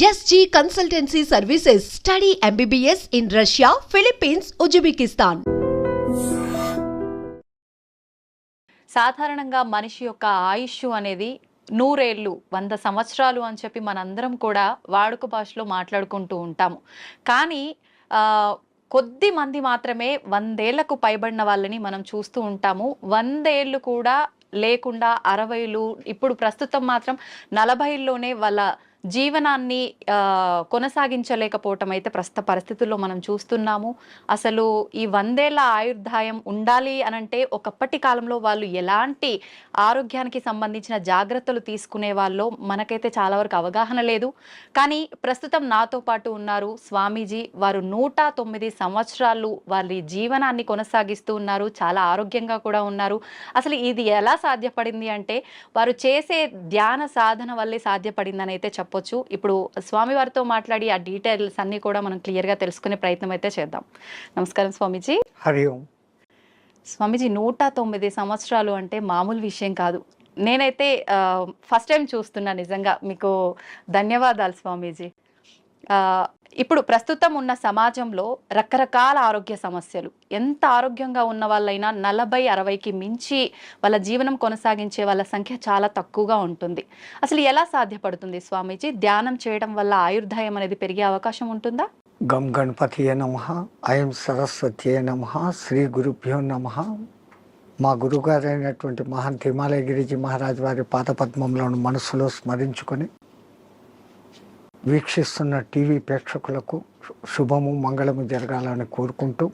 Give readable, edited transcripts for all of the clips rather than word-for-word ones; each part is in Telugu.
SG Consultancy Services. Study MBBS in Russia, Philippines, Uzbekistan. సాధారణంగా మనిషి యొక్క ఆయుష్ అనేది 100 ఏళ్ళు 100 సంవత్సరాలు అని చెప్పి మనందరం కూడా వాడుక భాషలో మాట్లాడుకుంటూ ఉంటాము. కానీ కొద్ది మంది మాత్రమే 100 ఏళ్లకు పైబడిన వాళ్ళని మనం చూస్తూ ఉంటాము. 100 ఏళ్ళు కూడా లేకుండా 60లు, ఇప్పుడు ప్రస్తుతం మాత్రం 40లోనే వాళ్ళ జీవనాన్ని కొనసాగించలేకపోవటం అయితే ప్రస్తుత పరిస్థితుల్లో మనం చూస్తున్నాము. అసలు ఈ 100 ఏళ్ల ఆయుర్దాయం ఉండాలి అనంటే ఒకప్పటి కాలంలో వాళ్ళు ఎలాంటి ఆరోగ్యానికి సంబంధించిన జాగ్రత్తలు తీసుకునే వాళ్ళో మనకైతే చాలా వరకు అవగాహన లేదు. కానీ ప్రస్తుతం నాతో పాటు ఉన్నారు స్వామీజీ. వారు 109 సంవత్సరాలు వారి జీవనాన్ని కొనసాగిస్తూ ఉన్నారు. చాలా ఆరోగ్యంగా కూడా ఉన్నారు. అసలు ఇది ఎలా సాధ్యపడింది అంటే వారు చేసే ధ్యాన సాధన వల్లే సాధ్యపడిందని అయితే చెప్పొచ్చు. ఇప్పుడు స్వామి వారితో మాట్లాడి ఆ డీటెయిల్స్ అన్ని కూడా మనం క్లియర్గా తెలుసుకునే ప్రయత్నం అయితే చేద్దాం. నమస్కారం స్వామీజీ. హరి ఓం. స్వామీజీ 109 సంవత్సరాలు అంటే మామూలు విషయం కాదు. నేనైతే ఫస్ట్ టైం చూస్తున్నా. నిజంగా మీకు ధన్యవాదాలు స్వామీజీ. ఇప్పుడు ప్రస్తుతం ఉన్న సమాజంలో రకరకాల ఆరోగ్య సమస్యలు, ఎంత ఆరోగ్యంగా ఉన్న వాళ్ళైనా 40-60కి మించి వాళ్ళ జీవనం కొనసాగించే వాళ్ళ సంఖ్య చాలా తక్కువగా ఉంటుంది. అసలు ఎలా సాధ్యపడుతుంది స్వామీజీ? ధ్యానం చేయడం వల్ల ఆయుర్దాయం అనేది పెరిగే అవకాశం ఉంటుందా? గం గణపతియే నమః, ఐం సరస్వతియే నమః, శ్రీ గురుభ్యో నమః. మా గురుగారైనటువంటి మహంత్ హిమాలయ గిరిజీ మహారాజ్ వారి పాదపద్మంలోని మనసులో స్మరించుకొని వీక్షిస్తున్న టీవీ ప్రేక్షకులకు శుభము మంగళము జరగాలని కోరుకుంటూ,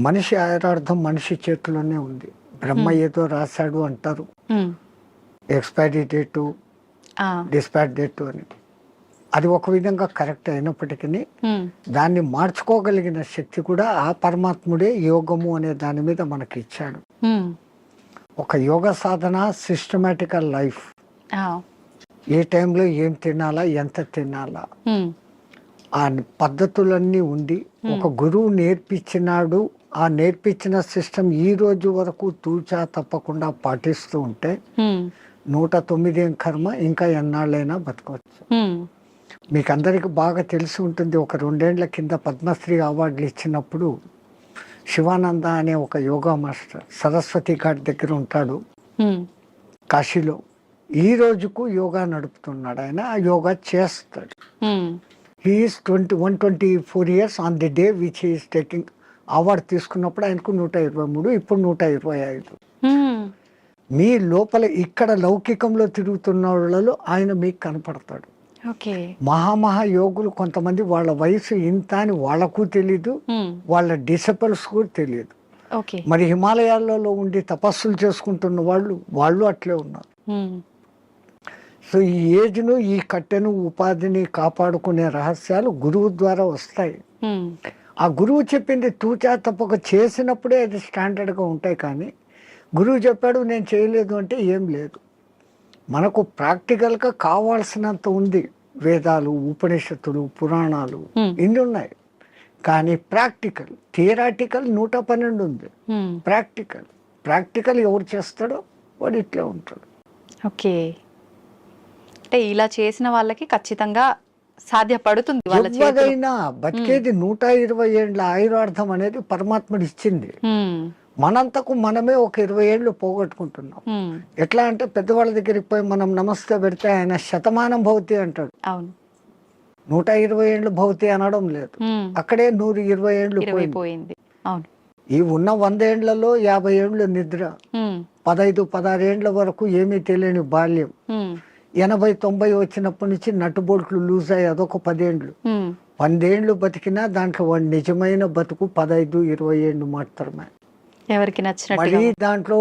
మనిషి ఆయురార్థం మనిషి చేతిలోనే ఉంది. బ్రహ్మ ఏదో రాశాడు అంటారు, ఎక్స్పైరీ డేటు, డిస్పాచ్ డేటు అని. అది ఒక విధంగా కరెక్ట్ అయినప్పటికీ దాన్ని మార్చుకోగలిగిన శక్తి కూడా ఆ పరమాత్ముడే యోగము అనే దాని మీద మనకి ఇచ్చాడు. ఒక యోగ సాధన, సిస్టమేటికల్ లైఫ్, ఏ టైంలో ఏం తినాలా, ఎంత తినాలా, ఆ పద్ధతులన్నీ ఉండి ఒక గురువు నేర్పించినాడు. ఆ నేర్పించిన సిస్టమ్ ఈ రోజు వరకు తూచా తప్పకుండా పాటిస్తూ ఉంటే 109 కర్మ ఇంకా ఎన్నాళ్ళైనా బతకవచ్చు. మీకు అందరికి బాగా తెలిసి ఉంటుంది, ఒక 2 ఏళ్ల కింద పద్మశ్రీ అవార్డులు ఇచ్చినప్పుడు శివానంద అనే ఒక యోగా మాస్టర్ సరస్వతి ఘాట్ దగ్గర ఉంటాడు కాశీలో. ఈ రోజుకు యోగా నడుపుతున్నాడు ఆయన. ఆ యోగా చేస్తాడు. He's 124 years on the day which he's taking award. తీసుకున్నప్పుడు ఆయనకు 123, ఇప్పుడు 125. మీ లోపల ఇక్కడ లౌకికంలో తిరుగుతున్న వాళ్ళలో ఆయన మీకు కనపడతాడు. మహామహా యోగులు కొంతమంది వాళ్ళ వయసు ఇంత అని వాళ్ళకు తెలీదు, వాళ్ళ డిసిపుల్స్ కూడా తెలియదు. మరి హిమాలయాలలో ఉండి తపస్సులు చేసుకుంటున్న వాళ్ళు అట్లే ఉన్నారు. సో ఈ ఏజ్ను, ఈ కట్టెను, ఉపాధిని కాపాడుకునే రహస్యాలు గురువు ద్వారా వస్తాయి. ఆ గురువు చెప్పింది తూచా తప్పక చేసినప్పుడే అది స్టాండర్డ్గా ఉంటాయి. కానీ గురువు చెప్పాడు నేను చేయలేదు అంటే ఏం లేదు. మనకు ప్రాక్టికల్గా కావాల్సినంత ఉంది. వేదాలు, ఉపనిషత్తులు, పురాణాలు ఇన్ని ఉన్నాయి. కానీ ప్రాక్టికల్, థియరాటికల్ 112 ఉంది. ప్రాక్టికల్ ఎవరు చేస్తాడో వాడు ఇట్లా ఉంటాడు. ఓకే, అంటే ఇలా చేసిన వాళ్ళకి ఖచ్చితంగా సాధ్యపడుతుంది. ఎవరైనా బతికేది 120 ఏళ్ళ ఆయురార్థం అనేది పరమాత్ముడు ఇచ్చింది. మనంతకు మనమే ఒక 20 ఏళ్ళు పోగొట్టుకుంటున్నాం. ఎట్లా అంటే పెద్దవాళ్ళ దగ్గరికి పోయి మనం నమస్తే పెడితే ఆయన శతమానం భవతి అంటాడు. 120 ఏళ్ళు భవతి అనడం లేదు. అక్కడే 120 ఏళ్ళు పోయింది. ఈ ఉన్న 100 ఏళ్లలో 50 ఏళ్ళు నిద్ర, 15-16 ఏళ్ల వరకు ఏమీ తెలియని బాల్యం, 80-90 వచ్చినప్పటి నుంచి నట్టుబోట్లు లూజ్ అయ్యి అదొక 10 ఏళ్ళు. 100 ఏళ్ళు బతికినా దాంట్లో వాడు నిజమైన బతుకు 15-20 ఏళ్ళు మాత్రమే. ఎవరికి నచ్చినట్టు మళ్ళీ దాంట్లో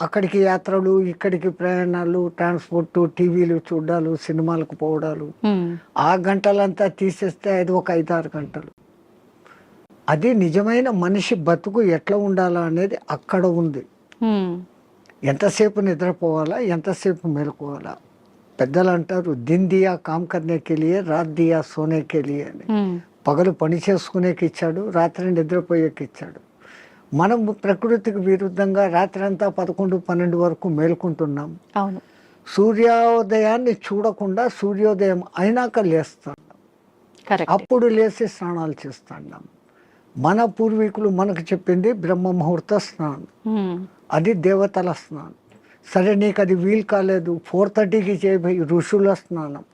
అక్కడికి యాత్రలు, ఇక్కడికి ప్రయాణాలు, ట్రాన్స్పోర్ట్, టీవీలు చూడాలు, సినిమాలకు పోవడాలు, ఆ గంటలంతా తీసేస్తే అది ఒక 5-6 గంటలు. అది నిజమైన మనిషి బతుకు ఎట్లా ఉండాలా అనేది అక్కడ ఉంది. ఎంతసేపు నిద్రపోవాలా, ఎంతసేపు మేలుకోవాలా. పెద్దలు అంటారు దిన్ దియా కామ్ కర్నేకి లియే, రాత్ దియా సోనేకి లియే అని. పగలు పని చేసుకునేకి ఇచ్చాడు, రాత్రి నిద్రపోయేకి ఇచ్చాడు. మనం ప్రకృతికి విరుద్ధంగా రాత్రి అంతా 11-12 వరకు మేలుకుంటున్నాం. సూర్యోదయాన్ని చూడకుండా సూర్యోదయం అయినాక లేస్తాం, కరెక్ట్. అప్పుడు లేచి స్నానాలు చేస్తాం. మన పూర్వీకులు మనకు చెప్పింది బ్రహ్మ ముహూర్త స్నానం, అది దేవతల స్నానం. సరే నీకు అది వీలు కాలేదు, 4:30కి చేయి ఋషుల స్నానం,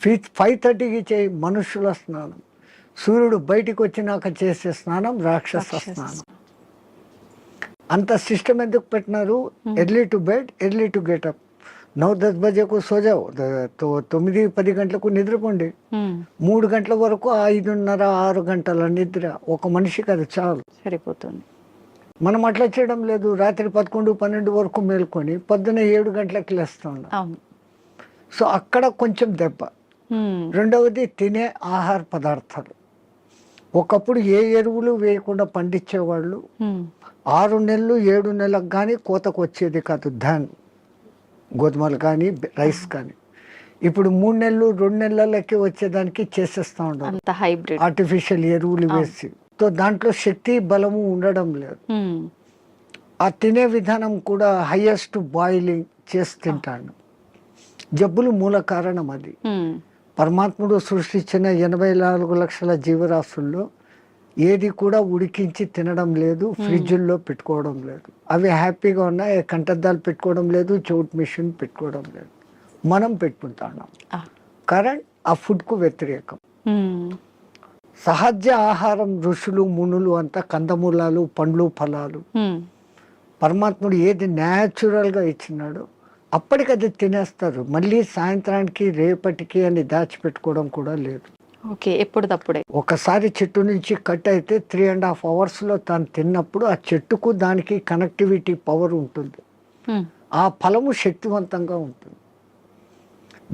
5:30కి చేయి మనుషుల స్నానం, సూర్యుడు బయటికి వచ్చినాక చేసే స్నానం రాక్షస స్నానం. అంత సిస్టమ్ ఎందుకు పెట్టినారు? Early to bed, early to get up. 9-10 బజేకు సోజావు, 9-10 గంటలకు నిద్రపోండి, 3 గంటల వరకు 5:30-6 గంటల నిద్ర ఒక మనిషికి అది చాలు, సరిపోతుంది. మనం అట్లా చేయడం లేదు. రాత్రి 11-12 వరకు మేల్కొని పొద్దున 7 గంటలకు లేస్తూ ఉన్నాం. సో అక్కడ కొంచెం దెబ్బ. రెండవది తినే ఆహార పదార్థాలు. ఒకప్పుడు ఏ ఎరువులు వేయకుండా పండించేవాళ్ళు. 6 నెలలు 7 నెలలకు కానీ కోతకు వచ్చేది కాదు ధాన్, గోధుమలు కానీ రైస్ కానీ. ఇప్పుడు 3 నెలలు 2 నెలలకి వచ్చేదానికి చేసేస్తూ ఉంటారు ఆర్టిఫిషియల్ ఎరువులు వేసి. సో దాంట్లో శక్తి బలము ఉండడం లేదు. ఆ తినే విధానం కూడా హైయెస్ట్ బాయిలింగ్ చేసి తింటాను. జబ్బులు మూల కారణం అది. పరమాత్ముడు సృష్టించిన 84 లక్షల జీవరాశుల్లో ఏది కూడా ఉడికించి తినడం లేదు, ఫ్రిడ్జుల్లో పెట్టుకోవడం లేదు. అవి హ్యాపీగా ఉన్నాయి, కంటద్దాలు పెట్టుకోవడం లేదు, చౌట్ మిషన్ పెట్టుకోవడం లేదు. మనం పెట్టుకుంటున్నాం. కరెంట్ ఆ ఫుడ్కు వ్యతిరేకం. సహజ ఆహారం ఋషులు మునులు అంతా కందమూలాలు, పండ్లు, ఫలాలు. పరమాత్ముడు ఏది న్యాచురల్గా ఇచ్చినాడో అప్పటికది తినేస్తారు. మళ్ళీ సాయంత్రానికి రేపటికి అని దాచిపెట్టుకోవడం కూడా లేదు. ఓకే, ఎప్పుడు తప్పుడే. ఒకసారి చెట్టు నుంచి కట్ అయితే 3.5 అవర్స్లో తాను తిన్నప్పుడు ఆ చెట్టుకు దానికి కనెక్టివిటీ పవర్ ఉంటుంది. ఆ ఫలము శక్తివంతంగా ఉంటుంది.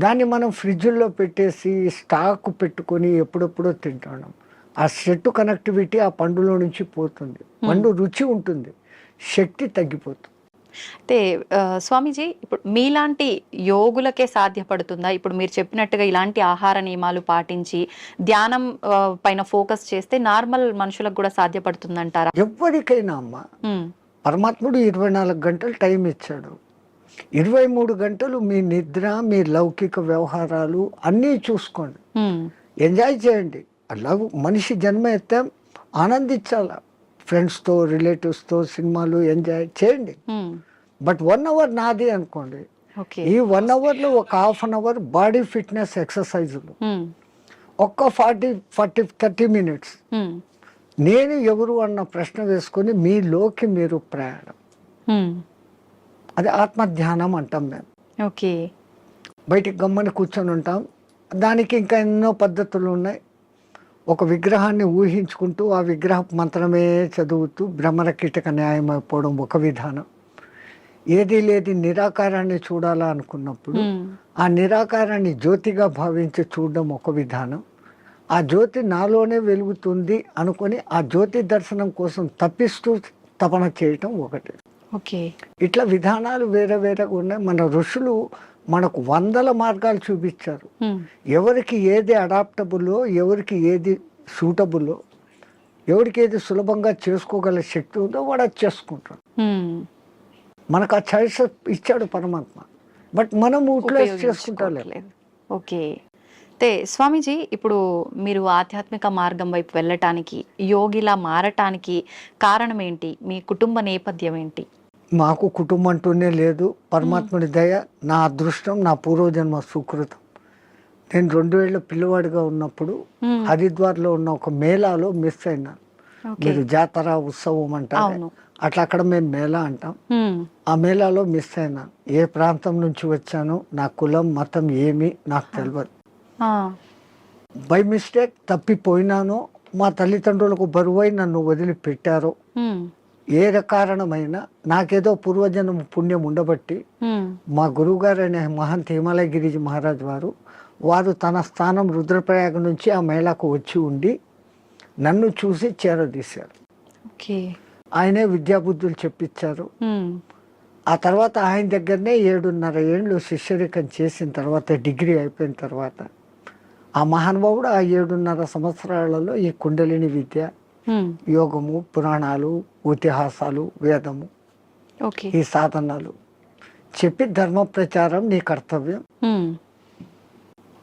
దాన్ని మనం ఫ్రిడ్జ్లో పెట్టేసి స్టాక్ పెట్టుకొని ఎప్పుడెప్పుడో తింటాం. ఆ చెట్టు కనెక్టివిటీ ఆ పండులో నుంచి పోతుంది. పండు రుచి ఉంటుంది, శక్తి తగ్గిపోతుంది. అయితే స్వామీజీ, ఇప్పుడు మీలాంటి యోగులకే సాధ్యపడుతుందా? ఇప్పుడు మీరు చెప్పినట్టుగా ఇలాంటి ఆహార నియమాలు పాటించి ధ్యానం పైన ఫోకస్ చేస్తే నార్మల్ మనుషులకు కూడా సాధ్యపడుతుందంటారా? ఎవరికైనా అమ్మా, పరమాత్ముడు 24 గంటలు టైం ఇచ్చాడు. 23 గంటలు మీ నిద్ర, మీ లౌకిక వ్యవహారాలు అన్నీ చూసుకోండి, ఎంజాయ్ చేయండి. అలా మనిషి జన్మ ఎత్తాం, ఆనందించాల. ఫ్రెండ్స్తో, రిలేటివ్స్తో సినిమాలు ఎంజాయ్ చేయండి. బట్ 1 అవర్ నాది అనుకోండి. ఈ 1 అవర్లో ఒక 1/2 అవర్ బాడీ ఫిట్నెస్ ఎక్సర్సైజులు, ఒక్క 40-30 మినిట్స్ నేను ఎవరు అన్న ప్రశ్న వేసుకొని మీలోకి మీరు ప్రయాణం. అది ఆత్మధ్యానం అంటాం మేము. ఓకే, బయటికి గమ్మని కూర్చొని ఉంటాం. దానికి ఇంకా ఎన్నో పద్ధతులు ఉన్నాయి. ఒక విగ్రహాన్ని ఊహించుకుంటూ ఆ విగ్రహ మంత్రమే చదువుతూ భ్రమర కీటక న్యాయం అయిపోవడం ఒక విధానం. ఏది లేది నిరాకారాన్ని చూడాలా అనుకున్నప్పుడు ఆ నిరాకారాన్ని జ్యోతిగా భావించి చూడడం ఒక విధానం. ఆ జ్యోతి నాలోనే వెలుగుతుంది అనుకొని ఆ జ్యోతి దర్శనం కోసం తప్పిస్తూ తపన చేయటం ఒకటి. ఓకే, ఇట్లా విధానాలు వేరే వేరేగా ఉన్నాయి. మన ఋషులు మనకు 100 మార్గాలు చూపించారు. ఎవరికి ఏది అడాప్టబుల్లో, ఎవరికి ఏది సూటబుల్లో, ఎవరికి ఏది సులభంగా చేసుకోగల శక్తి ఉందో వాడు అది చేసుకుంటాడు. మనకు ఆ చాయిస్ ఇచ్చాడు పరమాత్మ. బట్ మనం యూటిలైజ్ చేసుకుంటలేదు. ఓకే, అయితే స్వామీజీ, ఇప్పుడు మీరు ఆధ్యాత్మిక మార్గం వైపు వెళ్ళటానికి, యోగిలా మారటానికి కారణం ఏంటి? మీ కుటుంబ నేపథ్యం ఏంటి? మాకు కుటుంబం అంటూనే లేదు. పరమాత్ముడి దయ, నా అదృష్టం, నా పూర్వజన్మ సుకృతం. నేను 2 ఏళ్ళ పిల్లవాడిగా ఉన్నప్పుడు హరిద్వార్లో ఉన్న ఒక మేళాలో మిస్ అయినాను. మీరు జాతర ఉత్సవం అంటారు, అట్లా అక్కడ మేము మేళా అంటాం. ఆ మేళాలో మిస్ అయినాను. ఏ ప్రాంతం నుంచి వచ్చానో, నా కులం మతం ఏమి నాకు తెలియదు. బై మిస్టేక్ తప్పిపోయినానో, మా తల్లిదండ్రులకు బరువై నన్ను వదిలిపెట్టారో, ఏ కారణమైనా నాకేదో పూర్వజన్మ పుణ్యం ఉండబట్టి మా గురువు గారు అనే మహంత్ హిమాలయ గిరిజీ మహారాజ్ వారు తన స్థానం రుద్రప్రయాగ నుంచి ఆ మేళాకు వచ్చి ఉండి నన్ను చూసి చేరదీశారు. ఆయనే విద్యాబుద్ధులు చెప్పించారు. ఆ తర్వాత ఆయన దగ్గరనే 7.5 ఏళ్ళు శిష్యరికం చేసిన తర్వాత, డిగ్రీ అయిపోయిన తర్వాత ఆ మహానుభావుడు ఆ 7.5 సంవత్సరాలలో ఈ కుండలిని విద్య, యోగము, పురాణాలు, ఇతిహాసాలు, వేదము, ఈ సాధనలు చెప్పి ధర్మ ప్రచారం నీ కర్తవ్యం.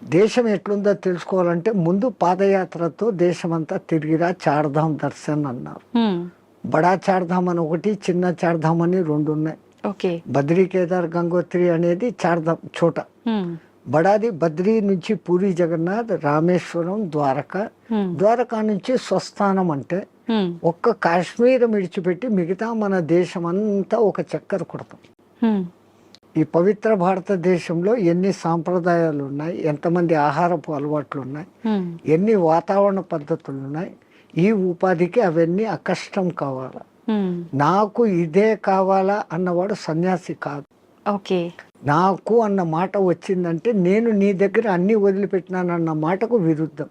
దేశం ఎట్లుందో తెలుసుకోవాలంటే ముందు పాదయాత్రతో దేశమంతా తిరిగిరా, చార్ధామ్ దర్శన్ అన్నారు. బడా చార్ధామ్ అని ఒకటి, చిన్న చార్ధామ్ అని రెండు ఉన్నాయి. బద్రీ, కేదార్, గంగోత్రి అనేది చార్ధామ్ చోట. బడాది బద్రీ నుంచి పూరి జగన్నాథ్, రామేశ్వరం, ద్వారకా. ద్వారకా నుంచి స్వస్థానం అంటే ఒక్క కాశ్మీర్ విడిచిపెట్టి మిగతా మన దేశం అంతా ఒక చక్కర కొడతాం. ఈ పవిత్ర భారతదేశంలో ఎన్ని సాంప్రదాయాలు ఉన్నాయి, ఎంతమంది ఆహారపు అలవాట్లు ఉన్నాయి, ఎన్ని వాతావరణ పద్ధతులు ఉన్నాయి. ఈ ఉపాధికి అవన్నీ అకష్టం కావాలా. నాకు ఇదే కావాలా అన్నవాడు సన్యాసి కాదు. నాకు అన్న మాట వచ్చిందంటే నేను నీ దగ్గర అన్ని వదిలిపెట్టినానన్న మాటకు విరుద్ధం.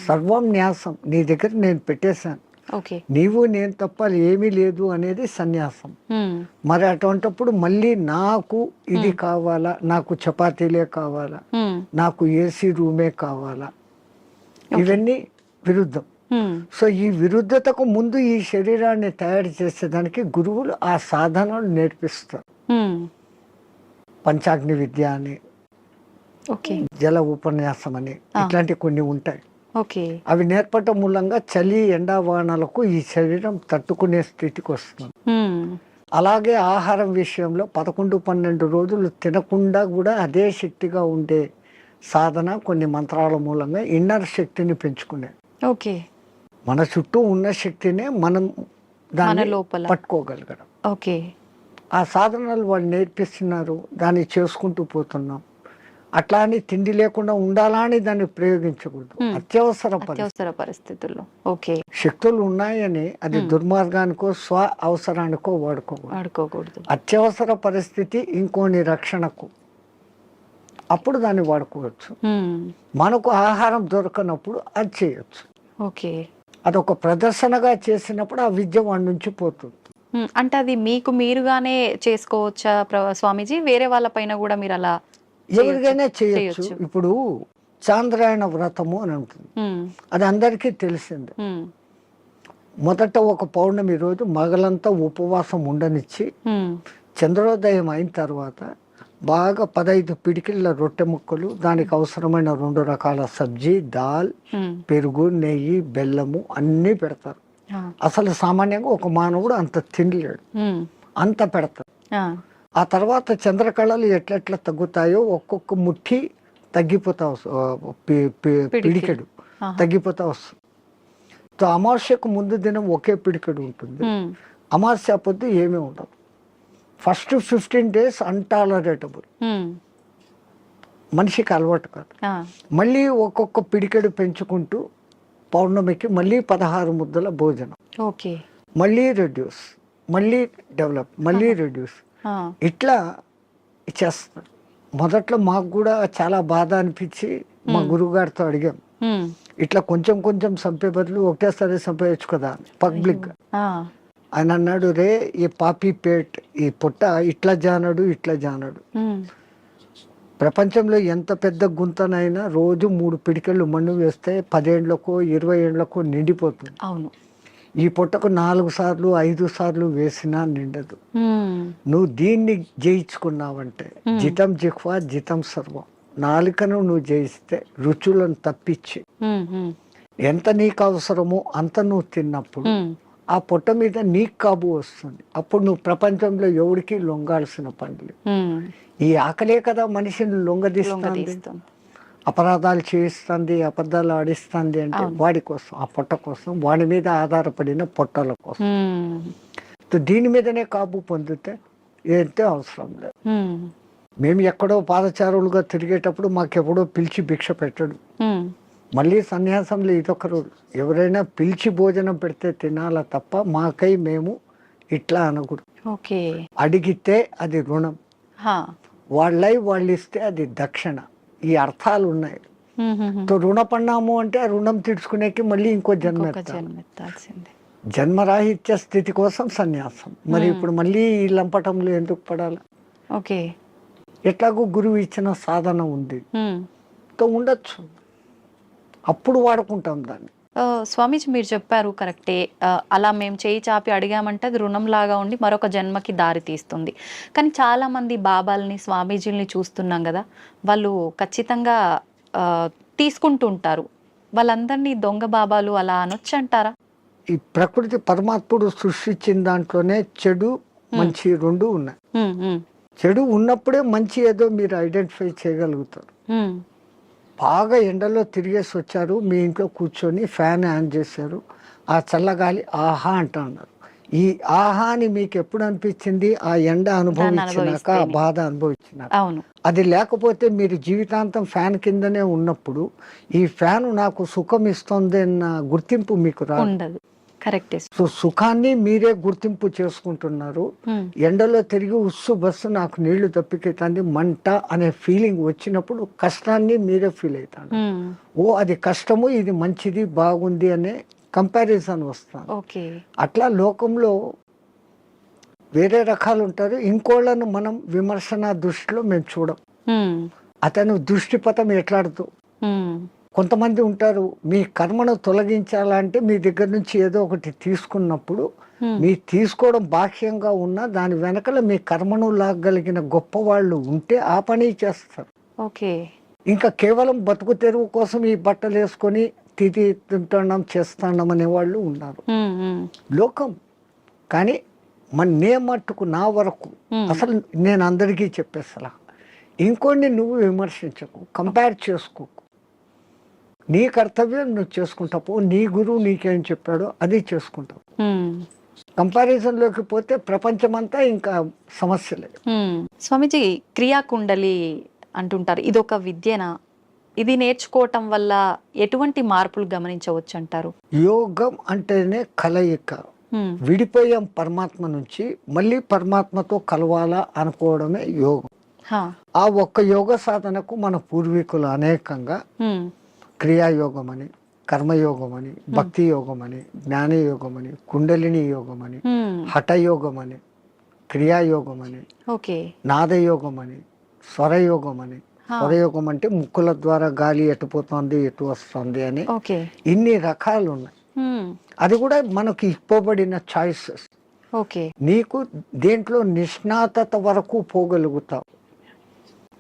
సర్వం న్యాసం, నీ దగ్గర నేను పెట్టేశాను, నీవు నేను తప్ప ఏమీ లేదు అనేది సన్యాసం. మరి అటువంటిప్పుడు మళ్ళీ నాకు ఇది కావాలా, నాకు చపాతీలే కావాలా, నాకు ఏసీ రూమే కావాలా, ఇవన్నీ విరుద్ధం. సో ఈ విరుద్ధతకు ముందు ఈ శరీరాన్ని తయారు చేసేదానికి గురువులు ఆ సాధనలు నేర్పిస్తారు. పంచాగ్ని విద్య అని, జల ఉపన్యాసం అని, ఇట్లాంటి కొన్ని ఉంటాయి. అవి నేర్పటం మూలంగా చలి, ఎండా, వానలకు ఈ శరీరం తట్టుకునే స్థితికి వస్తుంది. అలాగే ఆహారం విషయంలో 11-12 రోజులు తినకుండా కూడా అదే శక్తిగా ఉండే సాధన కొన్ని మంత్రాల మూలంగా ఇన్నర్ శక్తిని పెంచుకునే. మన చుట్టూ ఉన్న శక్తినే మనం దాన్ని పట్టుకోగలగడం. ఆ సాధనలు వాళ్ళు నేర్పిస్తున్నారు, దాన్ని చేసుకుంటూ పోతున్నాం. అట్లా అని తిండి లేకుండా ఉండాలా అని దాన్ని ప్రయోగించకూడదు. అత్యవసర పరిస్థితుల్లో శక్తులు ఉన్నాయని అది దుర్మార్గానికో స్వ అవసరానికో వాడుకోకూడదు. అత్యవసర పరిస్థితి ఇంకోని రక్షణకు, అప్పుడు దాన్ని వాడుకోవచ్చు. మనకు ఆహారం దొరకనప్పుడు అది చేయొచ్చు. అదొక ప్రదర్శనగా చేసినప్పుడు ఆ విద్య వాడి నుంచి పోతుంది. అంటే అది మీకు మీరుగానే చేసుకోవచ్చా స్వామీజీ? వేరే వాళ్ళ పైన కూడా మీరు అలా ఎవరికైనా చేయొచ్చు. ఇప్పుడు చాంద్రాయణ వ్రతము అని ఉంటుంది, అది అందరికీ తెలిసిందే. మొదట ఒక పౌర్ణమి రోజు మగలంతా ఉపవాసం ఉండనిచ్చి చంద్రోదయం అయిన తర్వాత బాగా 15 పిడికిళ్ళ రొట్టె ముక్కలు, దానికి అవసరమైన 2 రకాల సబ్జీ, దాల్, పెరుగు, నెయ్యి, బెల్లము అన్నీ పెడతారు. అసలు సామాన్యంగా ఒక మానవుడు అంత తినలేడు, అంత పెడతారు. ఆ తర్వాత చంద్రకళలు ఎట్లెట్లా తగ్గుతాయో ఒక్కొక్క ముఠి తగ్గిపోతా పిడికెడు తగ్గిపోతా వస్తుంది. అమావాస్యకు ముందు దినం ఒకే పిడికెడు ఉంటుంది, అమావాస్య పొద్దు ఏమీ ఉండదు. ఫస్ట్ 15 days అన్టాలరేటబుల్, మనిషికి అలవాటు కాదు. మళ్ళీ ఒక్కొక్క పిడికెడు పెంచుకుంటూ పౌర్ణమికి మళ్ళీ 16 ముద్దల భోజనం, మళ్ళీ రెడ్యూస్, మళ్ళీ డెవలప్, మళ్ళీ రెడ్యూస్, ఇట్లా చేస్తారు. మొదట్లో మాకు కూడా చాలా బాధ అనిపించి మా గురువు గారితో అడిగాం, ఇట్లా కొంచెం కొంచెం చంపే బదులు ఒకటేసారి చంపేయచ్చు కదా పబ్లిక్. ఆయన అన్నాడు, రే ఈ పాపీ పేట్, ఈ పొట్ట ఇట్లా జానడు ఇట్లా జానడు. ప్రపంచంలో ఎంత పెద్ద గుంతనైనా రోజు 3 పిడికెళ్ళు మన్ను వేస్తే 10 ఏళ్లకో 20 ఏళ్లకో నిండిపోతుంది. ఈ పొట్టకు 4 సార్లు 5 సార్లు వేసినా నిండదు. నువ్వు దీన్ని జయించుకున్నావంటే జితం జిహ్వా జితం సర్వం, నాలుకను నువ్వు జయిస్తే రుచులను తప్పించి ఎంత నీకు అవసరమో అంత నువ్వు తిన్నప్పుడు ఆ పొట్ట మీద నీకు కాబు వస్తుంది. అప్పుడు నువ్వు ప్రపంచంలో ఎవరికి లొంగాల్సిన పనులు. ఈ ఆకలే కదా మనిషిని లొంగదీస్తుంది, అపరాధాలు చేయిస్తుంది, అబద్ధాలు ఆడిస్తుంది. అంటే వాడి కోసం, ఆ పొట్ట కోసం, వాడి మీద ఆధారపడిన పొట్టల కోసం. దీని మీదనే కాబు పొందితే ఏంటో అవసరం లేదు. మేము ఎక్కడో పాదచారులుగా తిరిగేటప్పుడు మాకెవడో పిలిచి భిక్ష పెట్టడు. మళ్ళీ సన్యాసంలో ఇదొక రూల్, ఎవరైనా పిలిచి భోజనం పెడితే తినాలా తప్ప మాకై మేము ఇట్లా అనకూడదు. అడిగితే అది రుణం, వాళ్ళై వాళ్ళు ఇస్తే అది దక్షిణ. ఈ అర్థాలు ఉన్నాయి. రుణపడినాము అంటే ఆ రుణం తీర్చుకునేకి మళ్ళీ ఇంకో జన్మ ఎత్తాల్సిందే. జన్మరాహిత్య స్థితి కోసం సన్యాసం. మరి ఇప్పుడు మళ్ళీ ఈ లంపటంలో ఎందుకు పడాలి? ఎట్లాగో గురువు ఇచ్చిన సాధన ఉంది, ఉండొచ్చు, అప్పుడు వాడుకుంటాం దాన్ని. స్వామీజీ మీరు చెప్పారు కరెక్టే. అలా మేము చేయి చాపి అడిగామంటే అది రుణంలాగా ఉండి మరొక జన్మకి దారి తీస్తుంది. కానీ చాలామంది బాబాల్ని స్వామీజీల్ని చూస్తున్నాం కదా, వాళ్ళు ఖచ్చితంగా తీసుకుంటూ ఉంటారు. వాళ్ళందరినీ దొంగ బాబాలు అలా అనొచ్చు అంటారా? ఈ ప్రకృతి పరమాత్ముడు సృష్టించిన దాంట్లోనే చెడు మంచి రెండు ఉన్నాయి. చెడు ఉన్నప్పుడే మంచి ఏదో మీరు ఐడెంటిఫై చేయగలుగుతారు. బాగా ఎండలో తిరిగేసి వచ్చారు, మీ ఇంట్లో కూర్చొని ఫ్యాన్ ఆన్ చేశారు, ఆ చల్లగాలి ఆహా అంటున్నారు. ఈ ఆహా అని మీకు ఎప్పుడు అనిపించింది? ఆ ఎండ అనుభవించినాక, ఆ బాధ అనుభవించినాక. అది లేకపోతే మీరు జీవితాంతం ఫ్యాన్ కిందనే ఉన్నప్పుడు ఈ ఫ్యాన్ నాకు సుఖం ఇస్తుంది అన్న గుర్తింపు మీకు రాదు. సో సుఖాన్ని మీరే గుర్తింపు చేసుకుంటున్నారు. ఎండలో తిరిగి ఉస్సు బస్సు నాకు నీళ్లు తప్పికెత్తంది మంట అనే ఫీలింగ్ వచ్చినప్పుడు కష్టాన్ని మీరే ఫీల్ అవుతాను. ఓ అది కష్టము, ఇది మంచిది బాగుంది అనే కంపారిజన్ వస్తాను. అట్లా లోకంలో వేరే రకాలు ఉంటారు. ఇంకోళ్ళను మనం విమర్శన దృష్టిలో మేము చూడం. అతను దృష్టిపథం ఎట్లాడుతూ కొంతమంది ఉంటారు, మీ కర్మను తొలగించాలంటే మీ దగ్గర నుంచి ఏదో ఒకటి తీసుకున్నప్పుడు మీ తీసుకోవడం బాహ్యంగా ఉన్నా దాని వెనకల మీ కర్మను లాగలిగిన గొప్ప వాళ్ళు ఉంటే ఆ పని చేస్తారు. ఇంకా కేవలం బతుకు తెరువు కోసం ఈ బట్టలు వేసుకొని తిది తింటున్నాం చేస్తున్నాం అనే వాళ్ళు ఉన్నారు లోకం. కానీ నే మట్టుకు నా వరకు అసలు నేను అందరికీ చెప్పేస్తా, ఇంకోటి నువ్వు విమర్శించకు, కంపేర్ చేసుకోకు. నీ కర్తవ్యం నువ్వు చేసుకుంటావు, నీ గురువు నీకేం చెప్పాడో అది చేసుకుంటావు. కంపారిజన్ లోకి పోతే ప్రపంచమంతా ఇంకా సమస్యలే. స్వామీజీ, క్రియాకుండలి అంటుంటారు, ఇది ఒక విద్యనా? ఇది నేర్చుకోవటం వల్ల ఎటువంటి మార్పులు గమనించవచ్చు అంటారు? యోగం అంటేనే కలయిక. విడిపోయాం పరమాత్మ నుంచి, మళ్ళీ పరమాత్మతో కలవాలా అనుకోవడమే యోగం. ఆ ఒక్క యోగ సాధనకు మన పూర్వీకులు అనేకంగా క్రియాయోగం అని, కర్మయోగం అని, భక్తి యోగం అని, జ్ఞానయోగం అని, కుండలిని యోగం అని, హఠయోగం అని, క్రియాయోగం అని, నాదయోగం అని, స్వరయోగం అని. స్వరయోగం అంటే ముక్కుల ద్వారా గాలి ఎటుపోతుంది ఎటు వస్తుంది అని ఇన్ని రకాలు ఉన్నాయి. అది కూడా మనకు ఇవ్వబడిన చాయిసెస్. నీకు దేంట్లో నిష్ణాతత వరకు పోగలుగుతావు.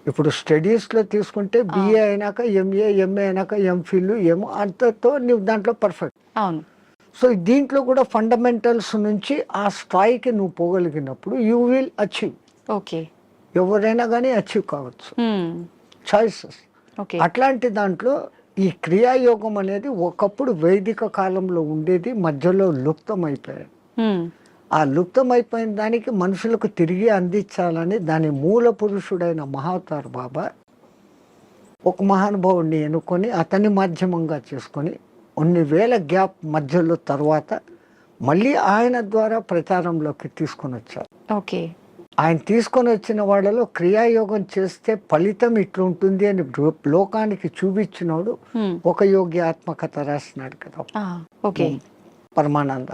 ఇప్పుడు స్టడీస్లో తీసుకుంటే బిఏ అయినాక ఎంఏ, ఎంఏ అయినాక ఎంఫిల్, ఏమో అంతతో నువ్వు దాంట్లో పర్ఫెక్ట్. సో దీంట్లో కూడా ఫండమెంటల్స్ నుంచి ఆ స్థాయికి నువ్వు పోగలిగినప్పుడు యూ విల్ అచీవ్. ఎవరైనా కానీ అచీవ్ కావచ్చు, చాయిసెస్. అట్లాంటి దాంట్లో ఈ క్రియాయోగం అనేది ఒకప్పుడు వైదిక కాలంలో ఉండేది, మధ్యలో లుప్తం అయిపోయాయి. ఆ లుప్తమైపోయిన దానికి మనుషులకు తిరిగి అందించాలని దాని మూల పురుషుడైన మహావతార్ బాబా ఒక మహానుభావుడిని ఎన్నుకొని అతని మాధ్యమంగా చేసుకొని కొన్ని వేల గ్యాప్ మధ్యలో తర్వాత మళ్ళీ ఆయన ద్వారా ప్రచారంలోకి తీసుకొని వచ్చారు. ఆయన తీసుకొని వచ్చిన వాళ్ళలో క్రియాయోగం చేస్తే ఫలితం ఇట్లుంటుంది అని లోకానికి చూపించినోడు ఒక యోగి ఆత్మకథ రాసినాడు కదా పరమానంద.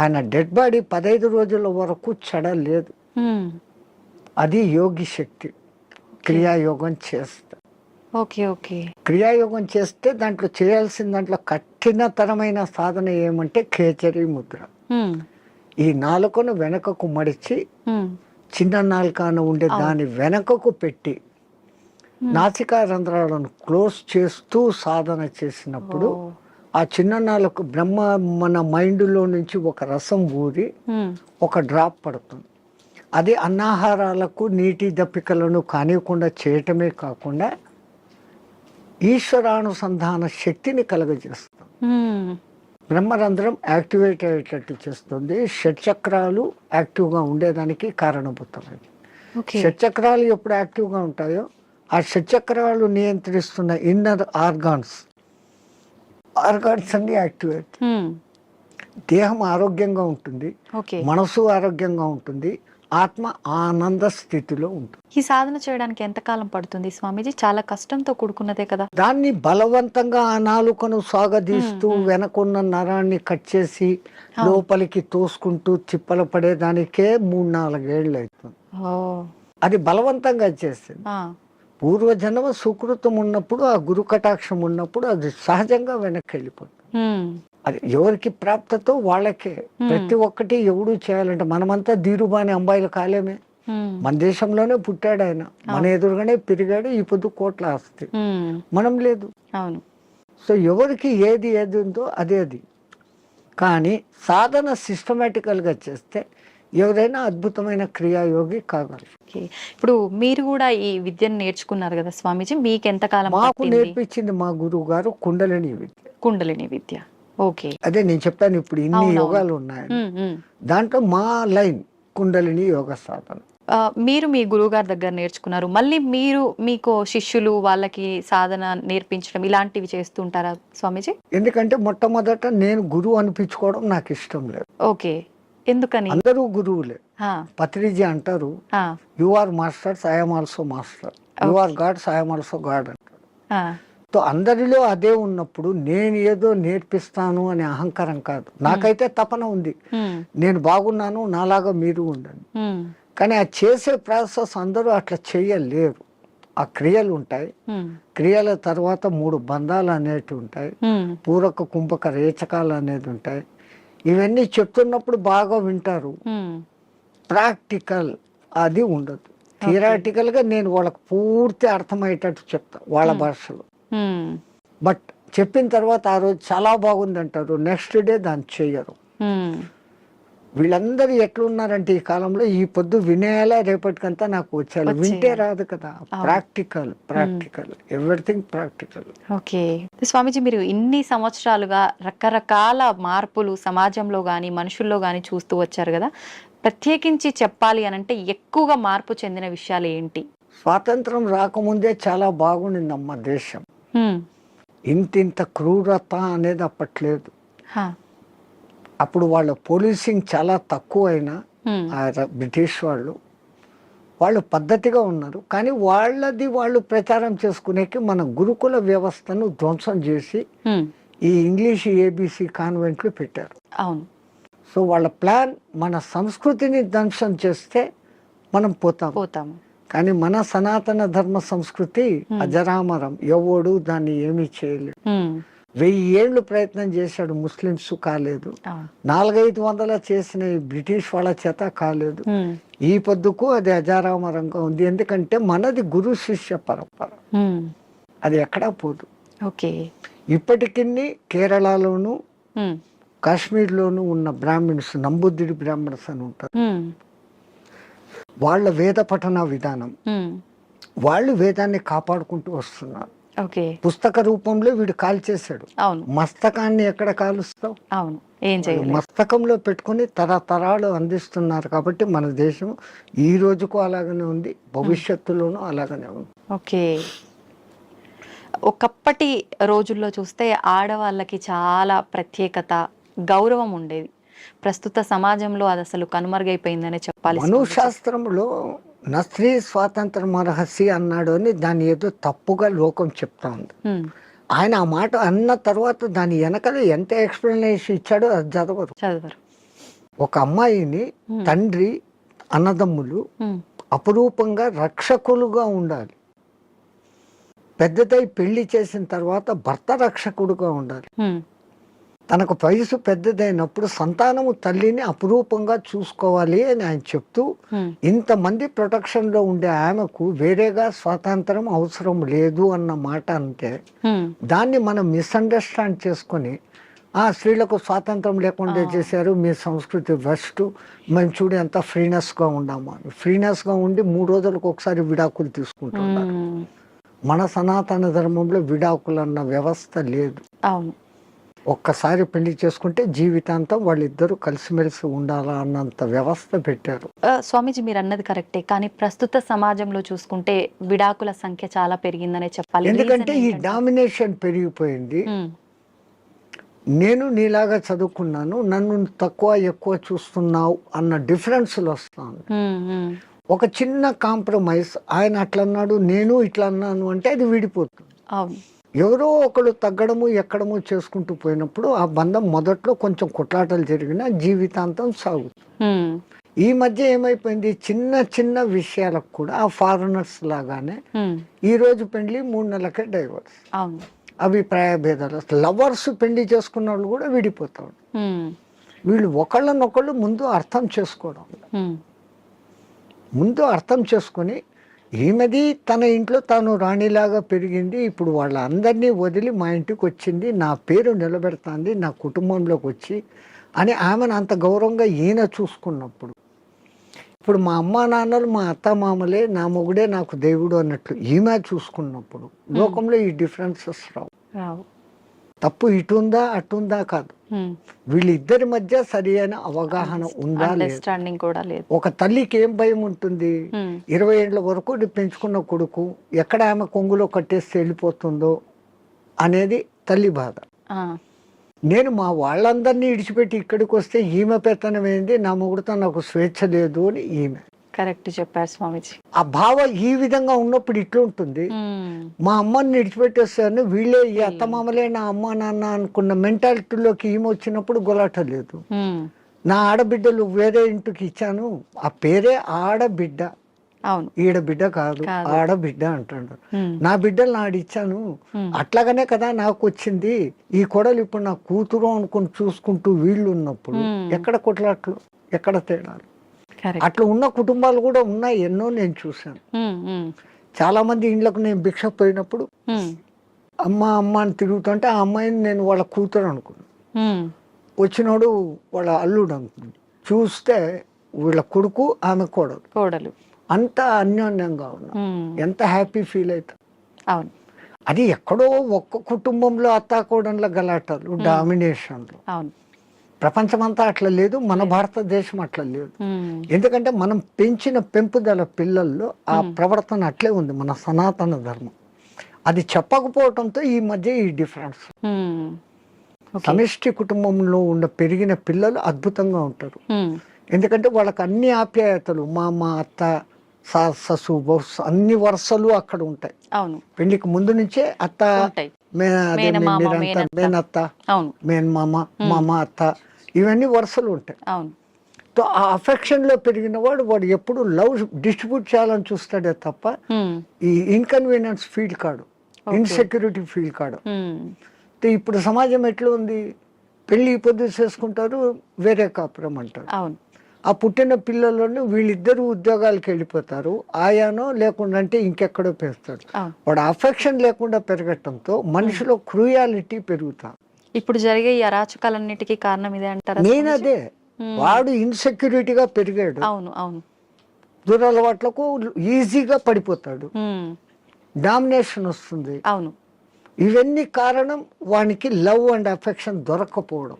ఆయన డెడ్ బాడీ 15 రోజుల వరకు చెడలేదు. అది యోగి శక్తి. క్రియాయోగం చేస్తే క్రియాయోగం చేస్తే దాంట్లో చేయాల్సిన దాంట్లో కఠినతరమైన సాధన ఏమంటే ఖేచరీ ముద్ర. ఈ నాలుకను వెనకకు మడిచి చిన్న నాలుకను ఉండే దాని వెనకకు పెట్టి నాసికా రంధ్రాలను క్లోజ్ చేస్తూ సాధన చేసినప్పుడు ఆ చిన్న నాలుక బ్రహ్మ మన మైండ్లో నుంచి ఒక రసం ఊరి ఒక డ్రాప్ పడుతుంది. అది అన్నాహారాలకు నీటి దప్పికలను కానివ్వకుండా చేయటమే కాకుండా ఈశ్వరానుసంధాన శక్తిని కలగజేస్తుంది. బ్రహ్మరంధ్రం యాక్టివేట్ అయ్యేటట్టు చేస్తుంది. షట్చక్రాలు యాక్టివ్గా ఉండేదానికి కారణభూతమైంది. షట్చక్రాలు ఎప్పుడు యాక్టివ్గా ఉంటాయో ఆ షట్చక్రాలు నియంత్రిస్తున్న ఇన్నర్ ఆర్గాన్స్ అన్ని యాక్టివేట్. దేహం ఆరోగ్యంగా ఉంటుంది, మనసు ఆరోగ్యంగా ఉంటుంది, ఆత్మ ఆనంద స్థితిలో ఉంటుంది. ఈ సాధన చేయడానికి ఎంత కాలం పడుతుంది స్వామీజీ? చాలా కష్టంతో కూడుకున్నదే కదా. దాన్ని బలవంతంగా ఆ నాలుకను సాగదీస్తూ వెనకున్న నరాన్ని కట్ చేసి లోపలికి తోసుకుంటూ తిప్పల పడేదానికే 3-4 ఏళ్ళు అవుతుంది. అది బలవంతంగా చేసింది. పూర్వజన్మ సుకృతం ఉన్నప్పుడు, ఆ గురు కటాక్షం ఉన్నప్పుడు అది సహజంగా వెనక్కి వెళ్ళిపోతుంది. అది ఎవరికి ప్రాప్తతో వాళ్ళకే. ప్రతి ఒక్కటి ఎవడు చేయాలంటే, మనమంతా ధీరుబాని అంబాయిలు కాలేమే. మన దేశంలోనే పుట్టాడు ఆయన, మన ఎదురుగానే పెరిగాడు, ఈ పొద్దు కోట్ల ఆస్తి, మనం లేదు. అవును. సో ఎవరికి ఏది ఏది ఉందో అదే అది. కానీ సాధన సిస్టమేటికల్గా చేస్తే ఎవరైనా అద్భుతమైన క్రియాయోగి కాగలరు. ఇప్పుడు మీరు కూడా ఈ విద్యను నేర్చుకున్నారు కదా స్వామీజీ, మీకు ఎంతకాలం మాకు నేర్పించింది మా గురువు గారు కుండలిని విద్య. కుండలిని విద్య. ఓకే. అదే నేను చెప్పాను ఇప్పుడు ఇన్ని యోగాలు ఉన్నాయని, దాంట్లో మా లైన్ కుండలిని యోగ సాధన. మీరు మీ గురువు గారి దగ్గర నేర్చుకున్నారు, మళ్ళీ మీరు మీకు శిష్యులు వాళ్ళకి సాధన నేర్పించడం ఇలాంటివి చేస్తుంటారా స్వామీజీ? ఎందుకంటే మొట్టమొదట నేను గురువు అనిపించుకోవడం నాకు ఇష్టం లేదు. ఓకే. ఎందుకని? అందరూ గురువులే. పత్రిజీ అంటారు, you are masters, I'm also master, you are gods, I'm also god అంటారు. సో అందరిలో అదే ఉన్నప్పుడు నేను ఏదో నేర్పిస్తాను అనే అహంకారం కాదు. నాకైతే తపన ఉంది, నేను బాగున్నాను, నాలాగా మీరు ఉండండి. కానీ ఆ చేసే ప్రాసెస్ అందరూ అట్లా చేయలేరు. ఆ క్రియలు ఉంటాయి, క్రియల తర్వాత 3 బంధాలు అనేవి ఉంటాయి, పూరక కుంభక రేచకాలు అనేది ఉంటాయి. ఇవన్నీ చెప్తున్నప్పుడు బాగా వింటారు, ప్రాక్టికల్ అది ఉండదు. థియరాటికల్ గా నేను వాళ్ళకి పూర్తి అర్థమయ్యేటట్టు చెప్తా వాళ్ళ భాషలో. బట్ చెప్పిన తర్వాత ఆ రోజు చాలా బాగుంది అంటారు, నెక్స్ట్ డే దాన్ని చెయ్యరు. వీళ్ళందరూ ఎట్లున్నారంటే ఈ కాలంలో, ఈ పొద్దు వినేయాలా రేపటికంతా నాకు వచ్చాను, వింటే రాదు కదా. Practical, practical, everything practical. Okay Swamiji, మీరు ఇన్ని సంవత్సరాలుగా రకరకాల మార్పులు సమాజంలో గాని మనుషుల్లో గాని చూస్తూ వచ్చారు కదా, ప్రత్యేకించి చెప్పాలి అనంటే ఎక్కువగా మార్పు చెందిన విషయాలు ఏంటి? స్వాతంత్రం రాకముందే చాలా బాగుండిందమ్మ దేశం. ఇంత క్రూరత అనేది అప్పట్లేదు. అప్పుడు వాళ్ళ పోలీసింగ్ చాలా తక్కువ అయినా బ్రిటిష్ వాళ్ళు పద్ధతిగా ఉన్నారు. కానీ వాళ్ళది వాళ్ళు ప్రచారం చేసుకునేకి మన గురుకుల వ్యవస్థను ధ్వంసం చేసి ఈ ఇంగ్లీష్ ఏబిసి కాన్వెంట్లు పెట్టారు. అవును. సో వాళ్ళ ప్లాన్ మన సంస్కృతిని ధ్వంసం చేస్తే మనం పోతాము. కానీ మన సనాతన ధర్మ సంస్కృతి అజరామరం, ఎవడు దాన్ని ఏమీ చేయలేదు. 1000 ఏళ్ళు ప్రయత్నం చేశాడు ముస్లిమ్స్, కాలేదు. 400-500 చేసిన బ్రిటిష్ వాళ్ళ చేత కాలేదు. ఈ పొద్దుకు అది అజరామరంగా ఉంది. ఎందుకంటే మనది గురు శిష్య పరంపర, అది ఎక్కడా పోదు. ఇప్పటికి కేరళలోను కాశ్మీర్లోను ఉన్న బ్రాహ్మిన్స్, నంబుద్ధిడి బ్రాహ్మణ్స్ అని ఉంటారు. వాళ్ళ వేద పఠన విధానం, వాళ్ళు వేదాన్ని కాపాడుకుంటూ వస్తున్నారు. పుస్తక రూపంలో వీడు కాల్చేశాడు. మస్తకాన్ని ఎక్కడ కాలుస్తావు? మస్తకంలో పెట్టుకుని తరతరాలు అందిస్తున్నారు. కాబట్టి మన దేశం ఈ రోజుకు అలాగనే ఉంది, భవిష్యత్తులోనూ అలాగనే ఉంది. ఒకప్పటి రోజుల్లో చూస్తే ఆడవాళ్ళకి చాలా ప్రత్యేకత, గౌరవం ఉండేది. ప్రస్తుత సమాజంలో అది అసలు కనుమరుగైపోయిందనే చెప్పాలి. మనుశాస్త్రంలో నా స్త్రీ స్వాతంత్రం రహస్య అన్నాడు అని దాన్ని ఏదో తప్పుగా లోకం చెప్తా ఉంది. ఆయన ఆ మాట అన్న తర్వాత దాని వెనకాల ఎంత ఎక్స్ప్లెనేషన్ ఇచ్చాడో అది చదవరు. ఒక అమ్మాయిని తండ్రి, అన్నదమ్ములు అపురూపంగా రక్షకులుగా ఉండాలి. పెద్దదై పెళ్లి చేసిన తర్వాత భర్త రక్షకుడుగా ఉండాలి. తనకు వయసు పెద్దదైనప్పుడు సంతానము తల్లిని అపురూపంగా చూసుకోవాలి అని ఆయన చెప్తూ, ఇంతమంది ప్రొటెక్షన్ లో ఉండే ఆమెకు వేరేగా స్వాతంత్రం అవసరం లేదు అన్న మాట అంటే, దాన్ని మనం మిస్అండర్స్టాండ్ చేసుకొని ఆ స్త్రీలకు స్వాతంత్రం లేకుండా చేశారు, మీ సంస్కృతి వెస్ట్, మేము చూడు ఎంత ఫ్రీనెస్ గా ఉన్నాము అని. ఫ్రీనెస్ గా ఉండి 3 రోజులకు ఒకసారి విడాకులు తీసుకుంటున్నారు. మన సనాతన ధర్మంలో విడాకులు అన్న వ్యవస్థ లేదు. ఒక్కసారి పెళ్లి చేసుకుంటే జీవితాంతం వాళ్ళిద్దరూ కలిసిమెలిసి ఉండాలా అన్నంత వ్యవస్థ పెట్టారు. స్వామీజీ, మీరు అన్నది కరెక్టే, కానీ ప్రస్తుత సమాజంలో చూసుకుంటే విడాకుల సంఖ్య చాలా పెరిగిందనే చెప్పాలి. ఎందుకంటే ఈ డామినేషన్ పెరిగిపోయింది. నేను నీలాగా చదువుకున్నాను, నన్ను తక్కువ ఎక్కువ చూస్తున్నావు అన్న డిఫరెన్స్లు వస్తాను. ఒక చిన్న కాంప్రమైజ్, ఆయన అట్లా అన్నాడు నేను ఇట్లా అన్నాను అంటే అది విడిపోతుంది. ఎవరో ఒకరు తగ్గడము ఎక్కడము చేసుకుంటూ పోయినప్పుడు ఆ బంధం మొదట్లో కొంచెం కొట్లాటలు జరిగినా జీవితాంతం సాగుతుంది. ఈ మధ్య ఏమైపోయింది, చిన్న చిన్న విషయాలకు కూడా ఆ ఫారినర్స్ లాగానే ఈ రోజు పెళ్లి 3 నెలలకే డైవర్స్, అవును. అభిప్రాయ భేదాలు. లవర్స్ పెళ్లి చేసుకున్న వాళ్ళు కూడా విడిపోతాడు. వీళ్ళు ఒకళ్ళనొకళ్ళు ముందు అర్థం చేసుకోవడం, ముందు అర్థం చేసుకొని ఈమెది తన ఇంట్లో తాను రాణిలాగా పెరిగింది, ఇప్పుడు వాళ్ళందరినీ వదిలి మా ఇంటికి వచ్చింది, నా పేరు నిలబెడుతుంది నా కుటుంబంలోకి వచ్చి అని ఆమెను అంత గౌరవంగా ఈయన చూసుకున్నప్పుడు, ఇప్పుడు మా అమ్మా నాన్నలు మా అత్త మామలే, నా మొగుడే నాకు దేవుడు అన్నట్లు ఈమె చూసుకున్నప్పుడు లోకంలో ఈ డిఫరెన్సెస్ రావు. తప్పు ఇటుందా అటుందా కాదు, వీళ్ళిద్దరి మధ్య సరి అయిన అవగాహన ఉందా లేదు. ఒక తల్లికి ఏం భయం ఉంటుంది, 20 ఏళ్ల వరకు పెంచుకున్న కొడుకు ఎక్కడ ఆమె కొంగులో కట్టేసి వెళ్ళిపోతుందో అనేది తల్లి బాధ. నేను మా వాళ్ళందరినీ ఇడిచిపెట్టి ఇక్కడికి వస్తే ఈమె పెత్తనం ఏంది, నా మొగుడుతో నాకు స్వేచ్ఛ లేదు అని ఈమె. కరెక్ట్ చెప్పారు స్వామిజీ. ఆ భావ ఈ విధంగా ఉన్నప్పుడు ఇట్లా ఉంటుంది. మా అమ్మని విడిచిపెట్టేస్తాను, వీళ్ళే ఈ అత్తమామలే నా అమ్మ నాన్న అనుకున్న మెంటాలిటీలోకి ఈమె వచ్చినప్పుడు గొలాట లేదు. నా ఆడబిడ్డలు వేరే ఇంటికి ఇచ్చాను, ఆ పేరే ఆడబిడ్డ, ఈడ బిడ్డ కాదు ఆడబిడ్డ అంటాడు. నా బిడ్డలు నాడిచ్చాను, అట్లాగనే కదా నాకు వచ్చింది. ఈ కొడలు ఇప్పుడు నా కూతురు అనుకుని చూసుకుంటూ వీళ్ళు ఉన్నప్పుడు ఎక్కడ కొట్లాట్లు, ఎక్కడ తేడాలు. అట్లా ఉన్న కుటుంబాలు కూడా ఉన్నాయి, ఎన్నో నేను చూశాను. చాలా మంది ఇండ్లకు నేను భిక్ష పోయినప్పుడు అమ్మ అమ్మ అని తిరుగుతుంటే ఆ అమ్మాయిని నేను వాళ్ళ కూతురు అనుకున్నాను, వచ్చినోడు వాళ్ళ అల్లుడు అనుకున్నాను. చూస్తే వీళ్ళ కొడుకు ఆమె కోడలు అంత అన్యోన్యంగా ఉన్నా, ఎంత హ్యాపీ ఫీల్ అవుతాం. అవును, అది ఎక్కడో ఒక్క కుటుంబంలో అత్తాకోడన్ల గలాటాలు, డామినేషన్లు. అవును, ప్రపంచమంతా అట్లా లేదు, మన భారతదేశం అట్లా లేదు. ఎందుకంటే మనం పెంచిన పెంపుదల పిల్లల్లో ఆ ప్రవర్తన అట్లే ఉంది, మన సనాతన ధర్మం. అది చెప్పకపోవడంతో ఈ మధ్య ఈ డిఫరెన్స్. సమిష్టి కుటుంబంలో పెరిగిన పిల్లలు అద్భుతంగా ఉంటారు, ఎందుకంటే వాళ్ళకి అన్ని ఆప్యాయతలు, మా అత్త ససు అన్ని వరుసలు అక్కడ ఉంటాయి. పెళ్లికి ముందు నుంచే అత్త, మేనత్త, మేనమామ, మామ, అత్త, ఇవన్నీ వరుసలు ఉంటాయి. ఆ అఫెక్షన్ లో పెరిగిన వాడు ఎప్పుడు లవ్ డిస్ట్రిబ్యూట్ చేయాలని చూస్తాడే తప్ప ఈ ఇన్కన్వీనియన్స్ ఫీల్ కాడు, ఇన్సెక్యూరిటీ ఫీల్ కాడు. ఇప్పుడు సమాజం ఎట్లా ఉంది, పెళ్లి పొద్దు చేసుకుంటారు, వేరే కాపురం అంటారు. ఆ పుట్టిన పిల్లలను వీళ్ళిద్దరు ఉద్యోగాలకు వెళ్ళిపోతారు, ఆయానో లేకుండా అంటే ఇంకెక్కడో పెంచుతాడు. వాడు అఫెక్షన్ లేకుండా పెరగటంతో మనిషిలో క్రూయాలిటీ పెరుగుతా. ఇప్పుడు జరిగే ఈ అరాచకాలన్నిటికీ కారణం ఇదే అంటారా? నేను అదే, వాడు ఇన్సెక్యూరిటీగా పెరిగాడు, దురలవాట్లకు ఈజీగా పడిపోతాడు, డామినేషన్ వస్తుంది. ఇవన్నీ కారణం వానికి లవ్ అండ్ అఫెక్షన్ దొరకపోవడం.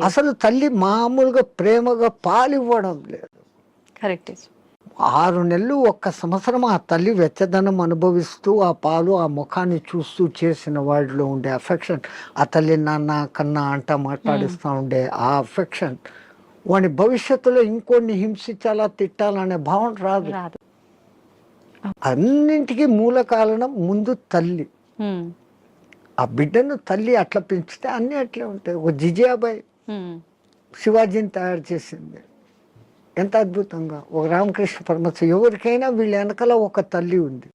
అసలు తల్లి మామూలుగా ప్రేమగా పాలివ్వడం లేదు. 6 నెలలు 1 సంవత్సరం ఆ తల్లి వెచ్చదనం అనుభవిస్తూ ఆ పాలు ఆ ముఖాన్ని చూస్తూ చేసిన వాడిలో ఉండే అఫెక్షన్, ఆ తల్లి నాన్న కన్నా అంట మాట్లాడిస్తూ ఉండే ఆ అఫెక్షన్ వాడి భవిష్యత్తులో ఇంకొన్ని హింసించాలా తిట్టాలనే భావన రాదు. అన్నింటికీ మూల కారణం ముందు తల్లి. ఆ బిడ్డను తల్లి అట్లా పెంచితే అన్నీ అట్లే ఉంటాయి. ఒక జిజియాబాయి శివాజీని తయారు చేసింది ఎంత అద్భుతంగా, ఒక రామకృష్ణ పరమహంస, ఎవరికైనా వీళ్ళ వెనకాల ఒక తల్లి ఉంది.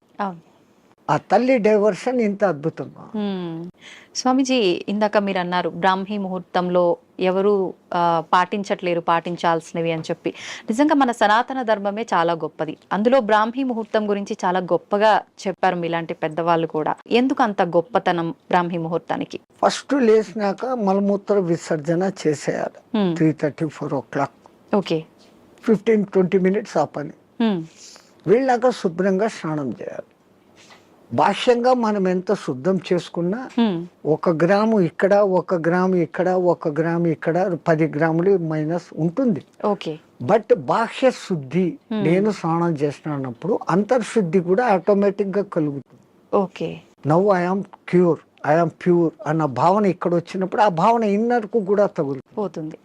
ఆ తల్లి డైవర్షన్ ఇంత అద్భుతంగా. స్వామిజీ, ఇందాక మీరు అన్నారు బ్రాహ్మీ ముహూర్తంలో ఎవరు పాటించట్లేరు పాటించాల్సినవి అని చెప్పి. నిజంగా మన సనాతన ధర్మమే చాలా గొప్పది, అందులో బ్రాహ్మీ ముహూర్తం గురించి చాలా గొప్పగా చెప్పారు మీలాంటి పెద్దవాళ్ళు కూడా. ఎందుకు అంత గొప్పతనం బ్రాహ్మీ ముహూర్తానికి? ఫస్ట్ లేచినాక మలమూత్ర విసర్జన చేసేయాలి 3:30-4 o'clock. ఓకే, 15-20 minutes ఆ పని. వీళ్ళాక శుభ్రంగా స్నానం చేయాలి. భాష్యంగా మనం ఎంత శుద్ధం చేసుకున్నా 1 గ్రాము ఇక్కడ, 1 గ్రాము ఇక్కడ, 1 గ్రాము ఇక్కడ, 10 గ్రాములు మైనస్ ఉంటుంది. బట్ బాహ్య శుద్ధి, నేను స్నానం చేసినప్పుడు అంతర్శుద్ధి కూడా ఆటోమేటిక్ గా కలుగుతుంది. Now I am cure, I am pure అన్న భావన ఇక్కడ వచ్చినప్పుడు ఆ భావన ఇన్నర్ కు కూడా తగులుతుంది.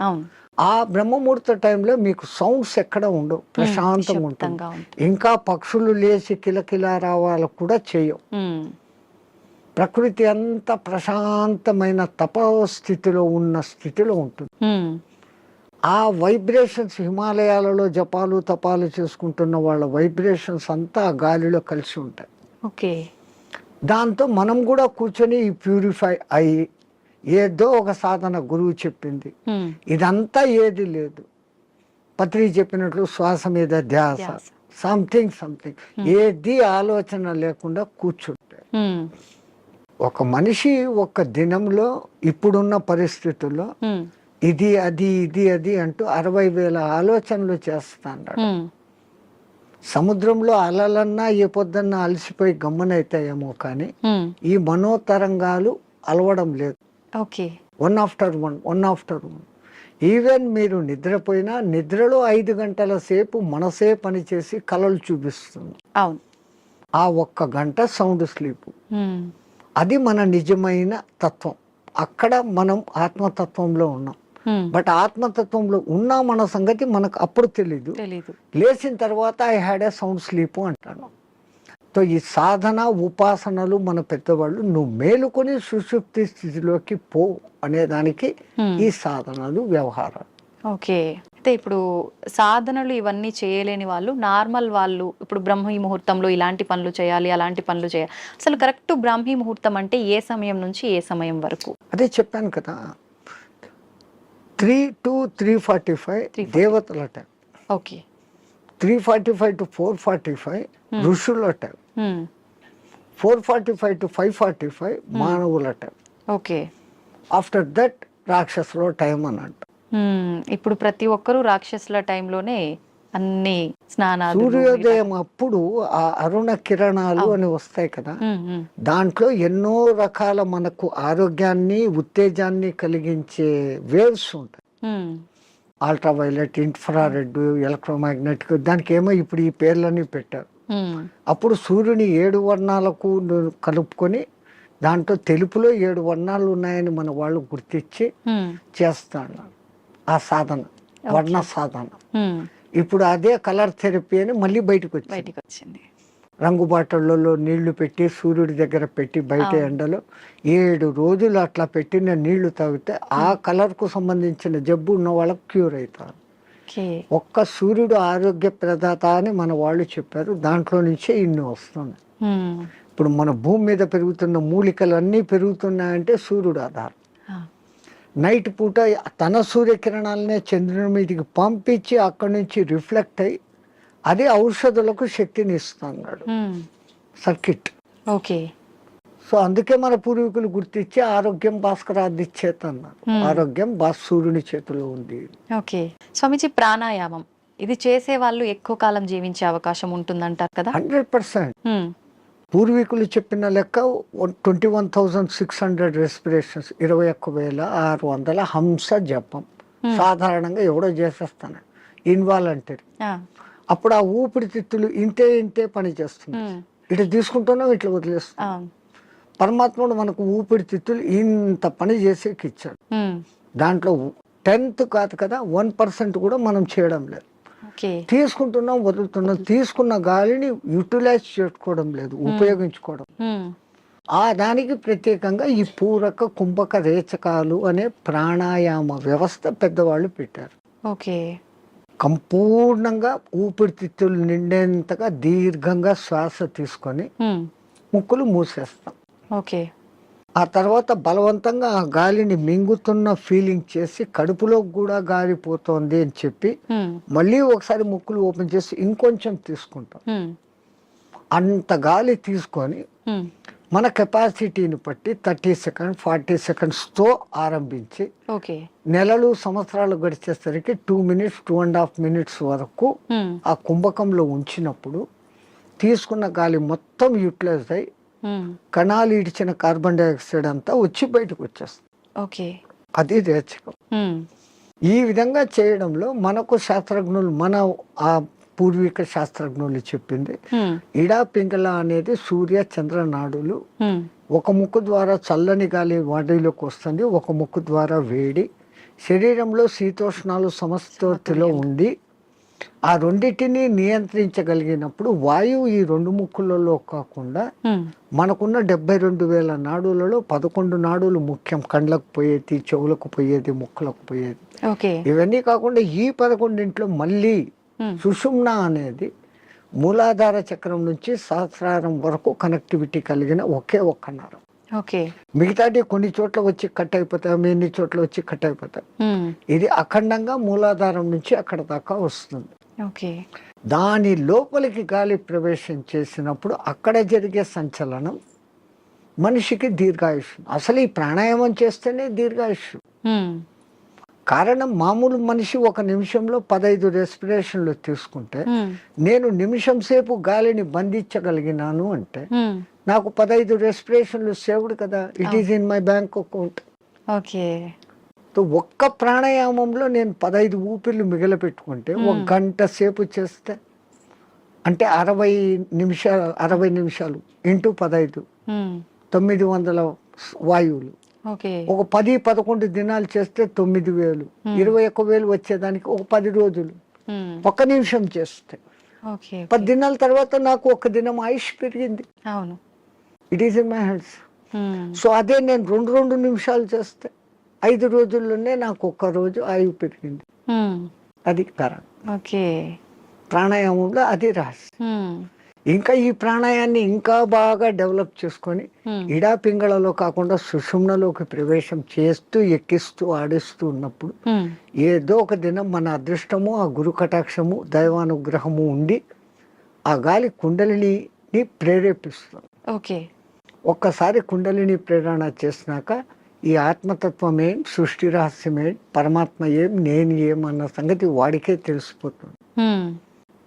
ఆ బ్రహ్మముహూర్త టైంలో మీకు సౌండ్స్ ఎక్కడ ఉండవు, ప్రశాంతంగా ఉంటుంది. ఇంకా పక్షులు లేచి కిలకిల రావాలు కూడా చేయవు. ప్రకృతి అంతా ప్రశాంతమైన తపస్థితిలో ఉన్న స్థితిలో ఉంటుంది. ఆ వైబ్రేషన్స్ హిమాలయాలలో జపాలు తపాలు చేసుకుంటున్న వాళ్ళ వైబ్రేషన్స్ అంతా ఆ గాలిలో కలిసి ఉంటాయి. ఓకే. దాంతో మనం కూడా కూర్చొని ప్యూరిఫై అయ్యి ఏదో ఒక సాధన గురువు చెప్పింది ఇదంతా ఏది లేదు, పత్రి చెప్పినట్లు శ్వాస మీద ధ్యాస, సంథింగ్ ఏది ఆలోచన లేకుండా కూర్చుంటే ఒక మనిషి ఒక దినంలో ఇప్పుడున్న పరిస్థితుల్లో ఇది అది అంటూ 60,000 ఆలోచనలు చేస్తాడు. సముద్రంలో అలలన్నా ఏ పొద్దున్నా అలసిపోయి గమ్మనైతాయేమో కానీ ఈ మనోతరంగాలు అలవడం లేదు. Okay. One after one. Even మీరు నిద్రపోయినా నిద్రలో 5 గంటల సేపు మనసే పనిచేసి కలలు చూపిస్తుంది. అవును. ఆ 1 గంట సౌండ్ స్లీప్, అది మన నిజమైన తత్వం. అక్కడ మనం ఆత్మతత్వంలో ఉన్నాం. బట్ ఆత్మతత్వంలో ఉన్నా మన సంగతి మనకు అప్పుడు తెలీదు. లేచిన తర్వాత I had a sound sleep అంటాను. సో ఈ సాధన ఉపాసనలు మన పెద్దవాళ్ళు నువ్వు మేలుకొని సుషుప్తి స్థితిలోకి పో అనేదానికి ఈ సాధనలు వ్యవహారాలు. ఓకే. అయితే ఇప్పుడు సాధనలు ఇవన్నీ చేయలేని వాళ్ళు, నార్మల్ వాళ్ళు ఇప్పుడు బ్రహ్మీ ముహూర్తంలో ఇలాంటి పనులు చేయాలి, అలాంటి పనులు చేయాలి, అసలు కరెక్ట్ బ్రహ్మీ ముహూర్తం అంటే ఏ సమయం నుంచి ఏ సమయం వరకు? అదే చెప్పాను కదా, 3 to 3:45 దేవతల టైం. ఓకే. 3:45 to 4:45 ఋషుల టైం. 4:45 to 5:45 మానవుల టైం. ఓకే. ఆఫ్టర్ దట్ రాక్షసుల టైం అన్నట్టు. ఇప్పుడు ప్రతి ఒక్కరూ రాక్షసుల టైంలోనే అన్ని స్నానాలు. సూర్యోదయం అప్పుడు ఆ అరుణ కిరణాలు అని వస్తాయి కదా, దాంట్లో ఎన్నో రకాల మనకు ఆరోగ్యాన్ని ఉత్తేజాన్ని కలిగించే వేవ్స్ ఉంటాయి. అల్ట్రావైలెట్, ఇన్ఫ్రారెడ్, ఎలక్ట్రోమాగ్నెటిక్, దానికి ఏమో ఇప్పుడు ఈ పేర్లన్నీ పెట్టారు. అప్పుడు సూర్యుని 7 వర్ణాలకు కలుపుకొని దాంట్లో తెలుపులో 7 వర్ణాలు ఉన్నాయని మన వాళ్ళు గుర్తించి చేస్తాను ఆ సాధన, వర్ణ సాధన. ఇప్పుడు అదే కలర్ థెరపీ అని మళ్ళీ బయటకు వచ్చింది. రంగు బాటళ్ళలో నీళ్లు పెట్టి సూర్యుడి దగ్గర పెట్టి బయట ఎండలో 7 రోజులు అట్లా పెట్టిన నీళ్లు తాగితే ఆ కలర్ కు సంబంధించిన జబ్బు ఉన్న వాళ్ళకి క్యూర్ అవుతారు. ఒక్క సూర్యుడు ఆరోగ్య ప్రదాత అని మన వాళ్ళు చెప్పారు. దాంట్లో నుంచే ఇన్ని వస్తున్నాయి. ఇప్పుడు మన భూమి మీద పెరుగుతున్న మూలికలు అన్నీ పెరుగుతున్నాయంటే సూర్యుడు ఆధారం. నైట్ పూట తన సూర్యకిరణాలనే చంద్రుని మీదకి పంపించి అక్కడి నుంచి రిఫ్లెక్ట్ అయ్యి అదే ఔషధులకు శక్తిని ఇస్తున్నాడు సర్కిట్. ఓకే. సో అందుకే మన పూర్వీకులు గుర్తించి ఆరోగ్యం భాస్కరాది చేత అన్నారు. ఆరోగ్యం సూర్యుని చేతిలో ఉంది. ఓకే. స్వామిజీ, ప్రాణాయామం ఇది చేసే వాళ్ళు ఎక్కువ కాలం జీవించే అవకాశం ఉంటుందంటారు కదా? 100%. పూర్వీకులు చెప్పిన లెక్క 21,600 రెస్పిరేషన్స్, 21,600 హంస జపం సాధారణంగా ఎవడో చేసేస్తాను ఇన్వాలంటరీ. అప్పుడు ఆ ఊపిరితిత్తులు ఇంతే పని చేస్తుంది. ఇట్లా తీసుకుంటున్నాం, ఇట్లా వదిలేస్తున్నాం. పరమాత్ముడు మనకు ఊపిరితిత్తులు ఇంత పని చేసేకి ఇచ్చాడు. దాంట్లో 10th కాదు కదా, 1% కూడా మనం చేయడం లేదు. తీసుకుంటున్నాం, వదులుతున్నాం. తీసుకున్న గాలిని యూటిలైజ్ చేసుకోవడం లేదు, ఉపయోగించుకోవడం. ఆ దానికి ప్రత్యేకంగా ఈ పూరక కుంభక రేచకాలు అనే ప్రాణాయామ వ్యవస్థ పెద్దవాళ్ళు పెట్టారు. ఓకే. సంపూర్ణంగా ఊపిరితిత్తులు నిండేంతగా దీర్ఘంగా శ్వాస తీసుకొని ముక్కులు మూసేస్తాం. ఓకే. ఆ తర్వాత బలవంతంగా ఆ గాలిని మింగుతున్న ఫీలింగ్ చేసి కడుపులో కూడా గాలి పోతోంది అని చెప్పి మళ్ళీ ఒకసారి ముక్కులు ఓపెన్ చేసి ఇంకొంచెం తీసుకుంటాం. అంత గాలి తీసుకొని మన కెపాసిటీని బట్టి 30 సెకండ్స్ 40 సెకండ్స్తో ఆరంభించి నెలలు సంవత్సరాలు గడిచేసరికి 2 minutes 2.5 minutes వరకు ఆ కుంభకంలో ఉంచినప్పుడు తీసుకున్న గాలి మొత్తం యూటిలైజ్ అయ్యి కణాలు ఇడిచిన కార్బన్ డైఆక్సైడ్ అంతా వచ్చి బయటకు వచ్చేస్తుంది. అది రేచకం. ఈ విధంగా చేయడంలో మనకు శాస్త్రజ్ఞులు, మన ఆ పూర్వీక శాస్త్రజ్ఞులు చెప్పింది ఇడా పింగళ అనేది సూర్య చంద్ర నాడులు. ఒక ముక్కు ద్వారా చల్లని గాలి బాడీలోకి వస్తుంది, ఒక ముక్కు ద్వారా వేడి. శరీరంలో శీతోష్ణాలు సమస్థితిలో ఉండి ఆ రెండింటిని నియంత్రించగలిగినప్పుడు వాయువు ఈ 2 ముక్కులలో కాకుండా మనకున్న 72,000 నాడులలో 11 నాడులు ముఖ్యం. కండ్లకు పోయేది, చెవులకు పోయేది, ముక్కులకు పోయేది. ఇవన్నీ కాకుండా ఈ 11 మళ్ళీ సుషుమ్న అనేది మూలాధార చక్రం నుంచి సహస్రారం వరకు కనెక్టివిటీ కలిగిన ఒకే ఒక్క నరం. మిగతాది కొన్ని చోట్ల వచ్చి కట్ అయిపోతాయి, ఎన్ని చోట్ల వచ్చి కట్ అయిపోతాయి. ఇది అఖండంగా మూలాధారం నుంచి అక్కడ దాకా వస్తుంది. దాని లోపలికి గాలి ప్రవేశం చేసినప్పుడు అక్కడ జరిగే సంచలనం మనిషికి దీర్ఘాయుష్. అసలు ఈ ప్రాణాయామం చేస్తేనే దీర్ఘాయుష్. కారణం మామూలు మనిషి 1 నిమిషంలో 15 రెస్పిరేషన్లు తీసుకుంటే నేను నిమిషం సేపు గాలిని బంధించగలిగినాను అంటే నాకు 15 రెస్పిరేషన్లు సేవ్డ్ కదా. It is in my bank account. ఒక్క ప్రాణాయామంలో నేను 15 ఊపిర్లు మిగిలిపెట్టుకుంటే 1 గంట సేపు చేస్తే అంటే 60 నిమిషాలు ఇంటూ 15 900 వాయువులు. ఒక 10-11 దినాలు చేస్తే 9,000, 21,000 వచ్చేదానికి ఒక 10 రోజులు 1 నిమిషం చేస్తే 10 దినాల తర్వాత నాకు 1 దినం ఆయుష్ పెరిగింది. It is in my hands. So అదే నేను 2 నిమిషాలు చేస్తే 5 రోజుల్లోనే నాకు 1 రోజు ఆయువు పెరిగింది. అది కారణం. ప్రాణాయామంలో అది రహస్యం. ఇంకా ఈ ప్రాణాయాన్ని ఇంకా బాగా డెవలప్ చేసుకొని ఇడా పింగళలో కాకుండా సుషుమ్నలోకి ప్రవేశం చేస్తూ ఎక్కిస్తూ ఆడిస్తూ ఉన్నప్పుడు ఏదో ఒక దినం మన అదృష్టము, ఆ గురు కటాక్షము, దైవానుగ్రహము ఉండి ఆ గాలి కుండలిని ప్రేరేపిస్తుంది. ఒక్కసారి కుండలిని ప్రేరణ చేసినాక ఈ ఆత్మతత్వం ఏం, సృష్టి రహస్యం ఏం, పరమాత్మ ఏం, నేను ఏం అన్న సంగతి వాడికే తెలిసిపోతుంది.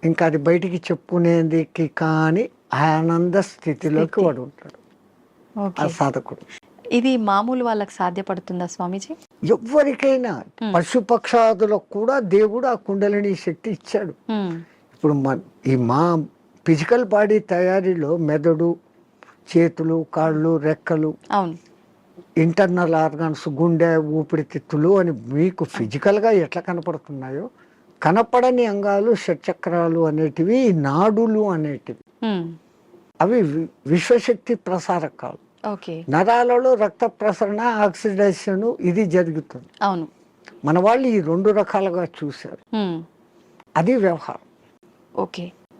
ఇంకా అది బయటికి చెప్పుకునేది కానీ ఆనంద స్థితిలోకి వాడు ఉంటాడు ఆ సాధకుడు. ఇది మామూలు వాళ్ళకి సాధ్యపడుతుందా స్వామీజీ? ఎవరికైనా, పశుపక్షాదులకు కూడా దేవుడు ఆ కుండలిని శక్తి ఇచ్చాడు. ఇప్పుడు మా ఫిజికల్ బాడీ తయారీలో మెదడు, చేతులు, కాళ్ళు, రెక్కలు, ఇంటర్నల్ ఆర్గాన్స్, గుండె, ఊపిరితిత్తులు అని మీకు ఫిజికల్గా ఎట్లా కనపడుతున్నాయో కనపడని అంగాలు, షట్చక్రాలు అనేటివి, నాడులు అనేటివి, అవి విశ్వశక్తి ప్రసారకాలు. నరాలలో రక్త ప్రసరణ, ఆక్సిడేషన్ ఇది జరుగుతుంది. మన వాళ్ళు ఈ 2 రకాలుగా చూశారు. అది వ్యవహారం.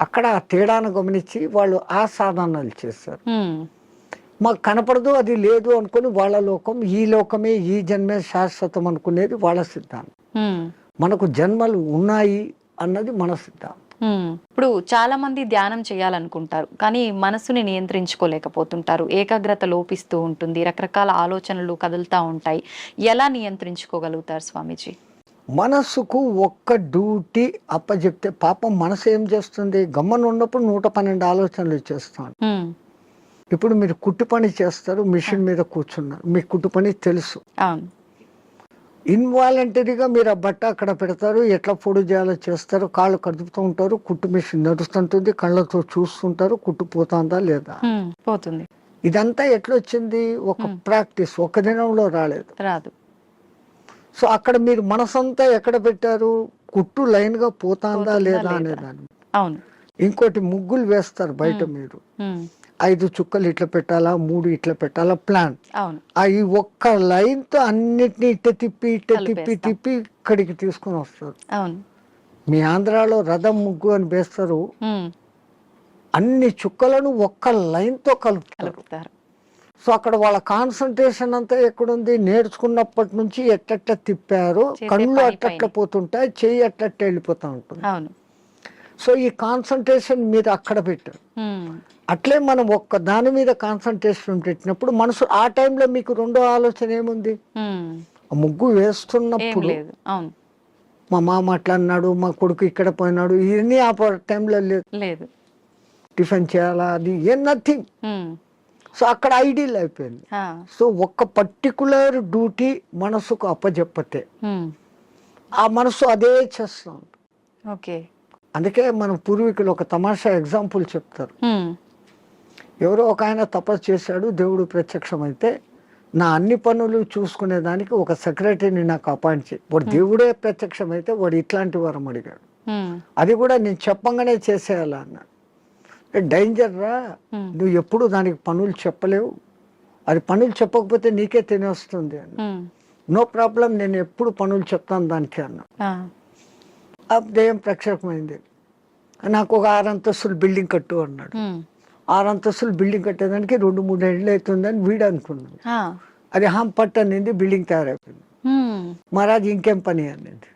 అక్కడ ఆ తేడాను గమనించి వాళ్ళు ఆ సాధనాలు చేశారు. మాకు కనపడదు, అది లేదు అనుకుని వాళ్ళ లోకం, ఈ లోకమే, ఈ జన్మే శాశ్వతం అనుకునేది వాళ్ళ సిద్ధాంతం. మనకు జన్మలు ఉన్నాయి అన్నది మన సిద్ధాంతం. ఇప్పుడు చాలా మంది ధ్యానం చేయాలనుకుంటారు కానీ మనసుని నియంత్రించుకోలేకపోతుంటారు. ఏకాగ్రత లోపిస్తూ ఉంటుంది, రకరకాల ఆలోచనలు కదులుతూ ఉంటాయి. ఎలా నియంత్రించుకోగలుగుతారు స్వామీజీ? మనసుకు ఒక్క డ్యూటీ అప్పచెప్తే పాపం మనసు ఏం చేస్తుంది? గమ్మన ఉన్నప్పుడు 112 ఆలోచనలు చేస్తాను. ఇప్పుడు మీరు కుట్టు పని చేస్తారు, మిషన్ మీద కూర్చున్నారు, మీకు కుట్టు పని తెలుసు. ఇన్వాలంటరీగా మీరు ఆ బట్ట అక్కడ పెడతారు, ఎట్లా పొడి చేయాలో చేస్తారు, కాళ్ళు కదుపుతూ ఉంటారు, కుట్టు మిషన్ నడుస్తుంటుంది, కళ్ళతో చూస్తుంటారు, కుట్టు పోతుందా లేదా పోతుంది. ఇదంతా ఎట్లొచ్చింది? ఒక ప్రాక్టీస్, 1 దినంలో రాదు. సో అక్కడ మీరు మనసంతా ఎక్కడ పెట్టారు? కుట్టు లైన్ గా పోతుందా లేదా అనేదాన్ని. ఇంకోటి ముగ్గులు వేస్తారు బయట, మీరు 5 చుక్కలు ఇట్లా పెట్టాలా, 3 ఇట్లా పెట్టాలా ప్లాన్. ఈ ఒక్క లైన్ తో అన్నిటినీ ఇట్ట తిప్పి ఇక్కడికి తీసుకుని వస్తారు. మీ ఆంధ్రాలో రథం ముగ్గు అని వేస్తారు, అన్ని చుక్కలను ఒక్క లైన్ తో కలుపుతారు. సో అక్కడ వాళ్ళ కాన్సన్ట్రేషన్ అంతా ఎక్కడుంది? నేర్చుకున్నప్పటి నుంచి ఎట్ట తిప్పారు, కళ్ళు అట్లా పోతుంటాయి, చెయ్యి అట్ట వెళ్ళిపోతా ఉంటుంది. సో ఈ కాన్సన్ట్రేషన్ మీరు అక్కడ పెట్టారు. అట్లే మనం ఒక్క దాని మీద కాన్సన్ట్రేషన్ పెట్టినప్పుడు మనసు ఆ టైంలో మీకు 2వ ఆలోచన ఏముంది? ముగ్గు వేస్తున్నప్పుడు మా మామ అట్లా అన్నాడు, మా కొడుకు ఇక్కడ పోయినాడు, ఇవన్నీ ఆ టైంలో లేదు. టిఫిన్ చేయాలా, అది ఏం నథింగ్. సో అక్కడ ఐడియల్ అయిపోయింది. సో ఒక్క పర్టికులర్ డ్యూటీ మనసుకు అప్పచెప్పతే ఆ మనసు అదే చేస్తాం. అందుకే మన పూర్వీకులు ఒక తమాషా ఎగ్జాంపుల్ చెప్తారు. ఎవరో ఒక ఆయన తపస్సు చేశాడు, దేవుడు ప్రత్యక్షమైతే నా అన్ని పనులు చూసుకునే దానికి ఒక సెక్రటరీని నాకు అపాయింట్ చేయి. వాడు దేవుడే ప్రత్యక్షమైతే వాడు ఇట్లాంటి వరం అడిగాడు. అది కూడా నేను చెప్పంగానే చేసేయాలా అన్నాడు. డేంజర్ రా, నువ్వు ఎప్పుడు దానికి పనులు చెప్పలేవు, అది పనులు చెప్పకపోతే నీకే తినేస్తుంది అన్న. నో ప్రాబ్లం, నేను ఎప్పుడు పనులు చెప్తాను దానికి అన్నా. అదేం ప్రక్షేపమైంది. నాకు ఒక 6 అంతస్తులు బిల్డింగ్ కట్టు అన్నాడు. 6 అంతస్తులు బిల్డింగ్ కట్టేదానికి 2-3 ఏళ్ళు అవుతుందని వీడు అనుకున్నాడు. అది పట్టు అనింది, బిల్డింగ్ తయారైపోయింది. మహారాజ్ ఇంకేం పని అనింది.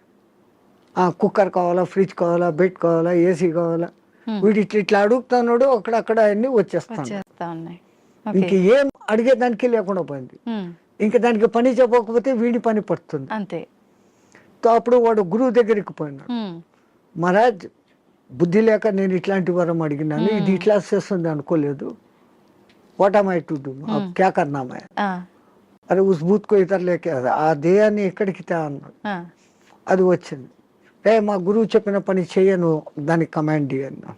కుక్కర్ కావాలా, ఫ్రిడ్జ్ కావాలా, బెడ్ కావాలా, ఏసీ కావాలా, వీడు ఇట్లా అడుగుతున్నాడు. అక్కడక్కడ అన్ని వచ్చేస్తాను. ఇంక ఏం అడిగేదానికి లేకుండా పోయింది. ఇంకా దానికి పని చెప్పకపోతే వీడి పని పడుతుంది అంతే. అప్పుడు వాడు గురువు దగ్గరికి పోయినాడు. మహారాజ్, బుద్ధి లేక నేను ఇట్లాంటి వరం అడిగినాను, ఇది ఇట్లా చేస్తుంది అనుకోలేదు. What am I to do, క్యా కర్నా మై? అరే ఉస్ బూత్ కో ఇతర లేకే, ఆ దేయాన్ని ఎక్కడికి తా అన్నాడు. అది వచ్చింది. మా గురువు చెప్పిన పని చెయ్యను, దానికి కమాండ్ అన్నా.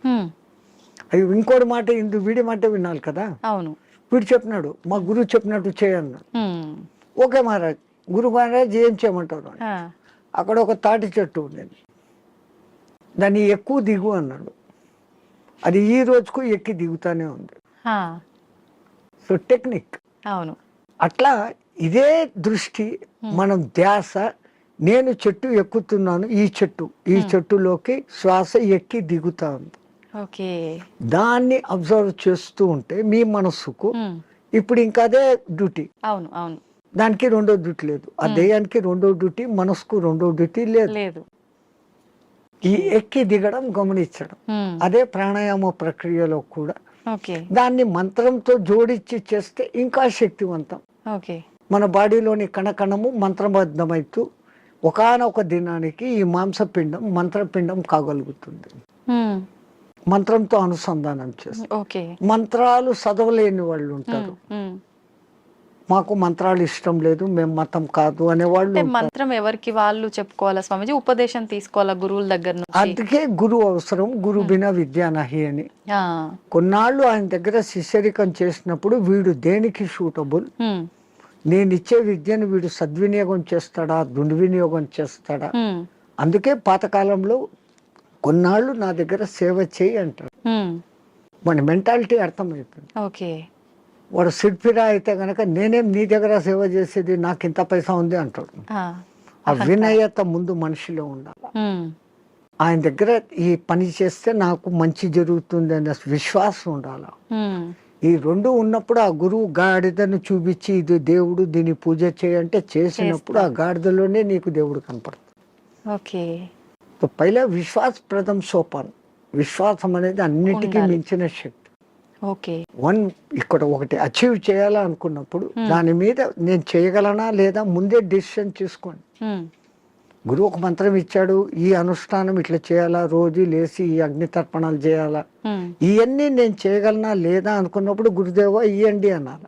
అది ఇంకోటి మాట, వీడి మాట వినాలి కదా. అవును, వీడు చెప్పినాడు, మా గురువు చెప్పినట్టు చేయన్నా. ఓకే మహారాజ్, గురు మహారాజ్ ఏం చేయమంటారు? అక్కడ ఒక తాటి చెట్టు ఉండేది, దాన్ని ఎక్కువ దిగు అన్నాడు. అది ఈ రోజుకు ఎక్కి దిగుతానే ఉంది. So technique. అవును, అట్లా ఇదే దృష్టి, మనం ధ్యాస, నేను చెట్టు ఎక్కుతున్నాను, ఈ చెట్టులోకి శ్వాస ఎక్కి దిగుతా ఉంది. దాన్ని అబ్జర్వ్ చేస్తూ ఉంటే మీ మనస్సుకు ఇప్పుడు ఇంకా అదే డ్యూటీ. అవును అవును, దానికి రెండో డ్యూటీ లేదు, ఆ దేయానికి రెండో డ్యూటీ, మనసుకు రెండో డ్యూటీ లేదు. ఈ ఎక్కి దిగడం గమనించడం, అదే ప్రాణాయామ ప్రక్రియలో కూడా. దాన్ని మంత్రంతో జోడించి చేస్తే ఇంకా శక్తివంతం. మన బాడీలోని కణకణము మంత్రబద్ధమైతూ ఒకానొక దినానికి ఈ మాంసపిండం మంత్రపిండం కాగలుగుతుంది. మంత్రంతో అనుసంధానం చేస్తారు. మంత్రాలు చదవలేని వాళ్ళు ఉంటారు, మాకు మంత్రాలు ఇష్టం లేదు, మేము మతం కాదు అనేవాళ్ళు. మంత్రం ఎవరికి వాళ్ళు చెప్పుకోవాలా స్వామిజీ, ఉపదేశం తీసుకోవాలా గురువుల దగ్గర నుంచి? అందుకే గురువు అవసరం, గురు బినా విద్యా నహి అని. కొన్నాళ్ళు ఆయన దగ్గర శిష్యరికం చేసినప్పుడు వీడు దేనికి సూటబుల్, నేను ఇచ్చే విద్యను వీడు సద్వినియోగం చేస్తాడా, దుర్వినియోగం చేస్తాడా. అందుకే పాతకాలంలో కొన్నాళ్ళు నా దగ్గర సేవ చేయి అంటాడు. మన మెంటాలిటీ అర్థమైపోయింది. వాడు సిడ్ఫిరా అయితే గనక నేనేం నీ దగ్గర సేవ చేసేది, నాకు ఇంత పైసా ఉంది అంటాడు. ఆ వినయత ముందు మనిషిలో ఉండాలి. ఆయన దగ్గర ఈ పని చేస్తే నాకు మంచి జరుగుతుంది అనే విశ్వాసం ఉండాలి. ఈ రెండు ఉన్నప్పుడు ఆ గురువు గాడిదను చూపించి ఇది దేవుడు, దీన్ని పూజ చేయంటే చేసినప్పుడు ఆ గాడిదలోనే నీకు దేవుడు కనపడుతుంది. పైలా విశ్వాస ప్రథం సోపాన్. విశ్వాసం అనేది అన్నిటికీ మించిన శక్తి. ఇక్కడ ఒకటి అచీవ్ చేయాలనుకున్నప్పుడు దాని మీద నేను చేయగలనా లేదా ముందే డిసిషన్ తీసుకోండి. గురువు ఒక మంత్రం ఇచ్చాడు, ఈ అనుష్ఠానం ఇట్లా చేయాలా, రోజు లేచి ఈ అగ్ని తర్పణాలు చేయాలా, ఇవన్నీ నేను చేయగలనా లేదా అనుకున్నప్పుడు గురుదేవ ఇయ్యండి అనాలి.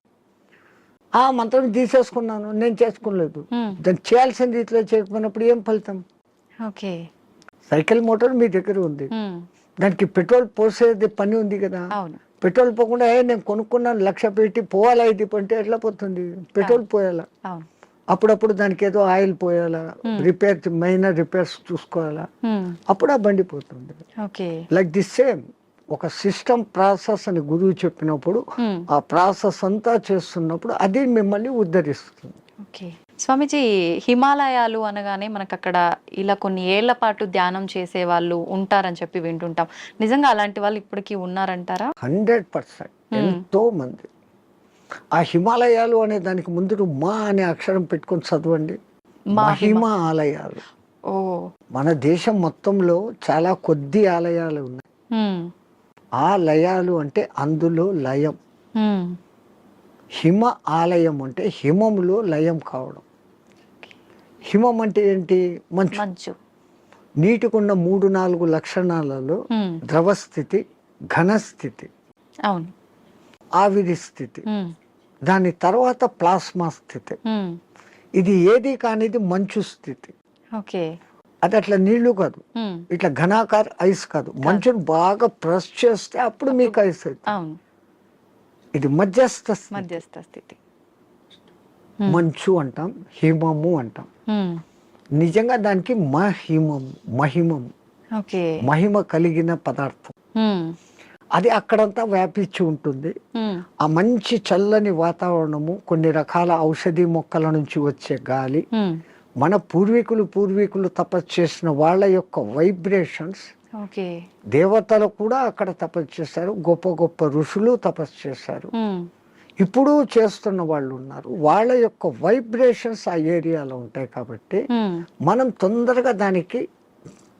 ఆ మంత్రం తీసేసుకున్నాను, నేను చేసుకోలేదు, దాన్ని చేయాల్సిన రీతిలో చేయకపోయినప్పుడు ఏం ఫలితం? సైకిల్ మోటార్ మీ దగ్గర ఉంది, దానికి పెట్రోల్ పోసేది పని ఉంది కదా. పెట్రోల్ పోకుండా నేను కొనుక్కున్నాను 1,00,000 పెట్టి పోవాలా ఇది అంటే ఎట్లా పోతుంది? పెట్రోల్ పోయాలా, అప్పుడప్పుడు దానికి ఏదో ఆయిల్ పోయాలా, మైనర్ రిపేర్స్ చూసుకోవాలా, అప్పుడు ఆ బండి పోతుంది. లైక్ దిస్ సేమ్ ఒక సిస్టమ్ ప్రాసెస్ అని గురువు చెప్పినప్పుడు ఆ ప్రాసెస్ అంతా చేస్తున్నప్పుడు అది మిమ్మల్ని ఉద్ధరిస్తుంది. స్వామిజీ, హిమాలయాలు అనగానే మనకు అక్కడ ఇలా కొన్ని ఏళ్ల పాటు ధ్యానం చేసే వాళ్ళు ఉంటారని చెప్పి వింటుంటాం. నిజంగా అలాంటి వాళ్ళు ఇప్పటికీ ఉన్నారంటారా? 100%. ఎంతో మంది. ఆ హిమాలయాలు అనే దానికి ముందు మా అనే అక్షరం పెట్టుకొని చదవండి. మహిమ ఆలయాలు. మన దేశం మొత్తంలో చాలా కొద్ది ఆలయాలు ఉన్నాయి. ఆ లయాలు అంటే అందులో లయం. హిమ ఆలయం అంటే హిమములో లయం కావడం. హిమం అంటే ఏంటి? మంచు. నీటికున్న 3-4 లక్షణాలలో ద్రవస్థితి, ఘనస్థితి, ఆవిరి స్థితి, దాని తర్వాత ప్లాస్మా స్థితి. ఇది ఏది కానిది మంచు స్థితి. అది అట్లా నీళ్లు కాదు, ఇట్లా ఘనాకార ఐస్ కాదు. మంచును బాగా ప్రెస్ చేస్తే అప్పుడు మీకు ఐస్ అవుతుంది. ఇది మధ్యస్థ స్థితి. మంచు అంటాం, హిమము అంటాం. నిజంగా దానికి మహిమం. ఓకే. మహిమ కలిగిన పదార్థం. అది అక్కడంతా వ్యాపించి ఉంటుంది. ఆ మంచి చల్లని వాతావరణము, కొన్ని రకాల ఔషధి మొక్కల నుంచి వచ్చే గాలి, మన పూర్వీకులు తపస్సు చేసిన వాళ్ళ యొక్క వైబ్రేషన్స్. ఓకే. దేవతలు కూడా అక్కడ తపస్సు చేశారు, గొప్ప గొప్ప ఋషులు తపస్సు చేశారు, ఇప్పుడు చేస్తున్న వాళ్ళు ఉన్నారు. వాళ్ళ యొక్క వైబ్రేషన్స్ ఆ ఏరియాలో ఉంటాయి కాబట్టి మనం తొందరగా దానికి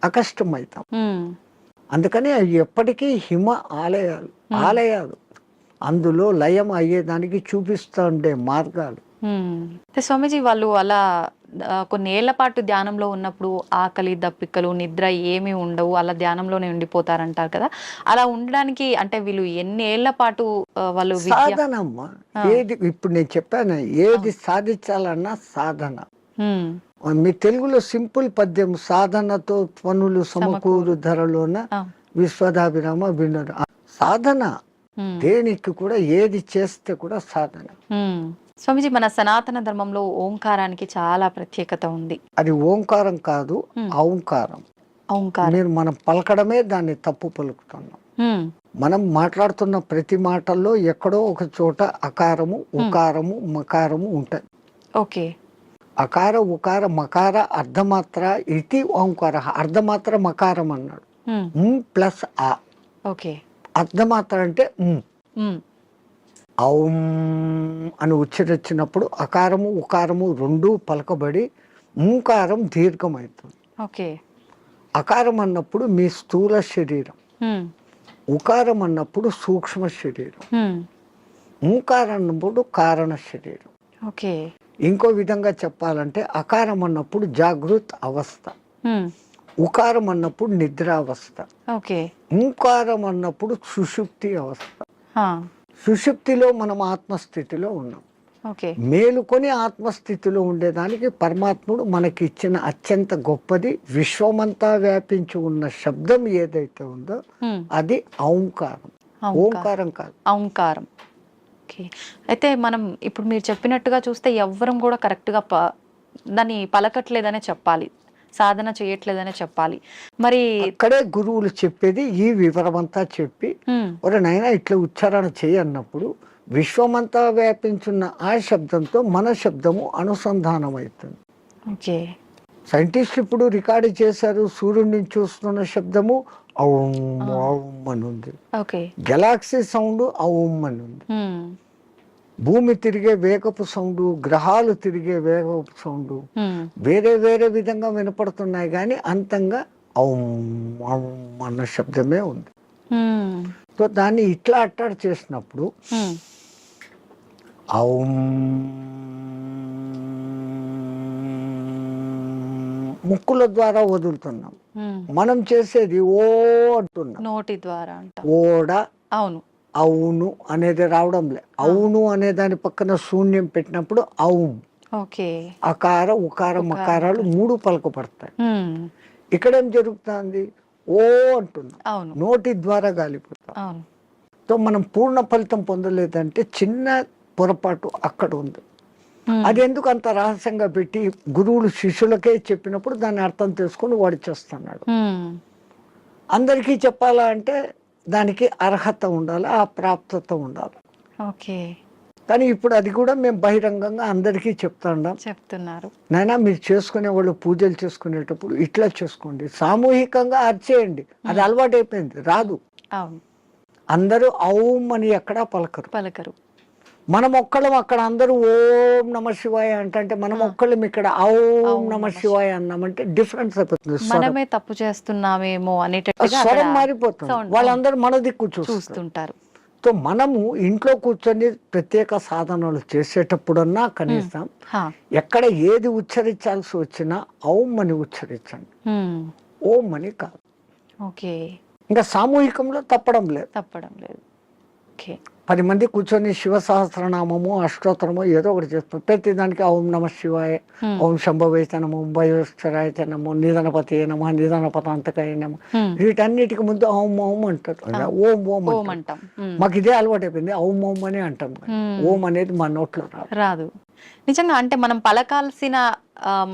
అకష్టమవుతాం. అందుకని అవి ఎప్పటికీ హిమ ఆలయాలు అందులో లయం అయ్యేదానికి చూపిస్తూ ఉండే మార్గాలు. స్వామీజీ, వాళ్ళు అలా కొన్ని ఏళ్ల పాటు ధ్యానంలో ఉన్నప్పుడు ఆకలి, దప్పికలు, నిద్ర ఏమీ ఉండవు, అలా ధ్యానంలోనే ఉండిపోతారంటారు కదా. అలా ఉండడానికి అంటే వీళ్ళు ఎన్ని ఏళ్ల పాటు వాళ్ళు సాధనమ్మా. ఏది ఇప్పుడు నేను చెప్పాను, ఏది సాధించాలన్నా సాధన. మీ తెలుగులో సింపుల్ పద్యం, సాధనతో పనులు సమకూరు ధరలోన విశ్వదాభిరామ వినోద. సాధన దేనికి కూడా, ఏది చేస్తే కూడా సాధన. స్వామిజీ, మన సనాతన ధర్మంలో ఓంకారానికి చాలా ప్రత్యేకత ఉంది. అది ఓంకారం కాదు, ఔంకారం. మీరు మనం పలకడమే దాన్ని తప్పు పలుకుతున్నాం. మనం మాట్లాడుతున్న ప్రతి మాటల్లో ఎక్కడో ఒక చోట అకారము, ఉకారము, మకారము ఉంటాయి. ఓకే. అకార, ఉకార, మకార, అర్ధమాత్ర ఇది ఓంకార. అర్ధమాత్ర మకారం అన్నాడు, ప్లస్ ఆ. ఓకే. అర్ధమాత్ర అంటే ఔం అని ఉచ్చరించినప్పుడు అకారము ఉకారము రెండు పలకబడి మూకారం దీర్ఘమవుతుంది. ఓకే. అకారం అన్నప్పుడు మీ స్థూల శరీరం, ఉకారం అన్నప్పుడు సూక్ష్మ శరీరం, మూకారం అన్నప్పుడు కారణ శరీరం. ఓకే. ఇంకో విధంగా చెప్పాలంటే అకారం అన్నప్పుడు జాగృత్ అవస్థ, ఉకారం అన్నప్పుడు నిద్రావస్థ, మూకారం అన్నప్పుడు సుషుప్తి అవస్థ. సుషుప్తిలో మనం ఆత్మస్థితిలో ఉన్నాం. మేలుకొని ఆత్మస్థితిలో ఉండేదానికి పరమాత్ముడు మనకి ఇచ్చిన అత్యంత గొప్పది, విశ్వమంతా వ్యాపించి ఉన్న శబ్దం ఏదైతే ఉందో అది ఔంకారం. ఓంకారం కాదు, ఔంకారం. అయితే మనం ఇప్పుడు మీరు చెప్పినట్టుగా చూస్తే ఎవ్వరం కూడా కరెక్ట్గా దాన్ని పలకట్లేదనే చెప్పాలి, సాధన చేయట్లేదనే చెప్పాలి. మరి అక్కడే గురువులు చెప్పేది ఈ వివరమంతా చెప్పి, ఒరే నైనా ఇట్లా ఉచ్చారణ చేయన్నప్పుడు విశ్వమంతా వ్యాపించున్న ఆ శబ్దంతో మన శబ్దము అనుసంధానం అవుతుంది. ఓకే. సైంటిస్ట్ ఇప్పుడు రికార్డు చేశారు, సూర్యుడిని చూస్తున్న శబ్దము ఔం ఔం అని ఉంది, గెలాక్సీ సౌండ్ ఔం అని ఉంది, భూమి తిరిగే వేగపు సౌండ్, గ్రహాలు తిరిగే వేగపు సౌండ్ వేరే వేరే విధంగా వినపడుతున్నాయి, కానీ అంతంగా ఔం ఔం అన్న శబ్దమే ఉంది. సో దాన్ని ఇట్లా అట్టాడు చేసినప్పుడు ఔం ముక్కుల ద్వారా వదులుతున్నాం, మనం చేసేది ఓ అంటున్నాం నోటి ద్వారా. ఓడ, అవును, అవును అనేది రావడం లే. అవును అనే దాని పక్కన శూన్యం పెట్టినప్పుడు ఔం. అకార ఉకార మకారాలు మూడు పలకపడతాయి. ఇక్కడేం జరుగుతుంది, ఓ అంటున్నాం, నోటి ద్వారా గాలిపోతాం. సో మనం పూర్ణ ఫలితం పొందలేదంటే చిన్న పొరపాటు అక్కడ ఉంది. అది ఎందుకు అంత రహస్యంగా పెట్టి గురువులు శిష్యులకే చెప్పినప్పుడు దాన్ని అర్థం తెలుసుకొని వాడు చేస్తున్నాడు. అందరికీ చెప్పాలా అంటే దానికి అర్హత ఉండాలి, ఆ ప్రాప్తత ఉండాలి. కానీ ఇప్పుడు అది కూడా మేము బహిరంగంగా అందరికీ చెప్తున్నారు. నైనా మీరు చేసుకునే వాళ్ళు పూజలు చేసుకునేటప్పుడు ఇట్లా చేసుకోండి, సామూహికంగా అర్చేయండి. అది అలవాటు అయిపోయింది, రాదు. అందరూ ఔం అని ఎక్కడా పలకరు. మనం ఒక్కళ్ళం అక్కడ అందరూ ఓం నమ శివాయ అంటే మనం ఒక్కళ్ళం ఇక్కడ ఓం నమ శివాయ అన్నామంటే డిఫరెన్స్ అయిపోతుంది. మనమే తప్పు చేస్తున్నామేమో అనేటట్టుగా స్వరం మారిపోతుంది, వాళ్ళందరూ మన దిక్కు చూస్తుంటారు. సో మనము ఇంట్లో కూర్చొని ప్రత్యేక సాధనలు చేసేటప్పుడన్నా కనీసం ఎక్కడ ఏది ఉచ్చరించాల్సి వచ్చినా ఔం అని ఉచ్చరించండి, ఓం అని కాదు. ఇంకా సామూహికంలో తప్పడం లేదు. 10 మంది కూర్చొని శివ సహస్రనామము అష్టోత్తరము ఏదో ఒకటి చేస్తాం. ప్రతి దానికి ఓం నమ శివాయ, ఓం శంభవైతే నమో, భయోశ్వరాయతే నమో, నిధనపతి నమో, నిధనపతాంతకాయ నమో, వీటన్నిటికి ముందు ఓం ఓం అంటారు. ఓం ఓం అంటాం. మాకు ఇదే అలవాటు అయిపోయింది, ఓం ఓం అని అంటాం. ఓం అనేది మా నోట్లో రాదు. నిజంగా అంటే మనం పలకాల్సిన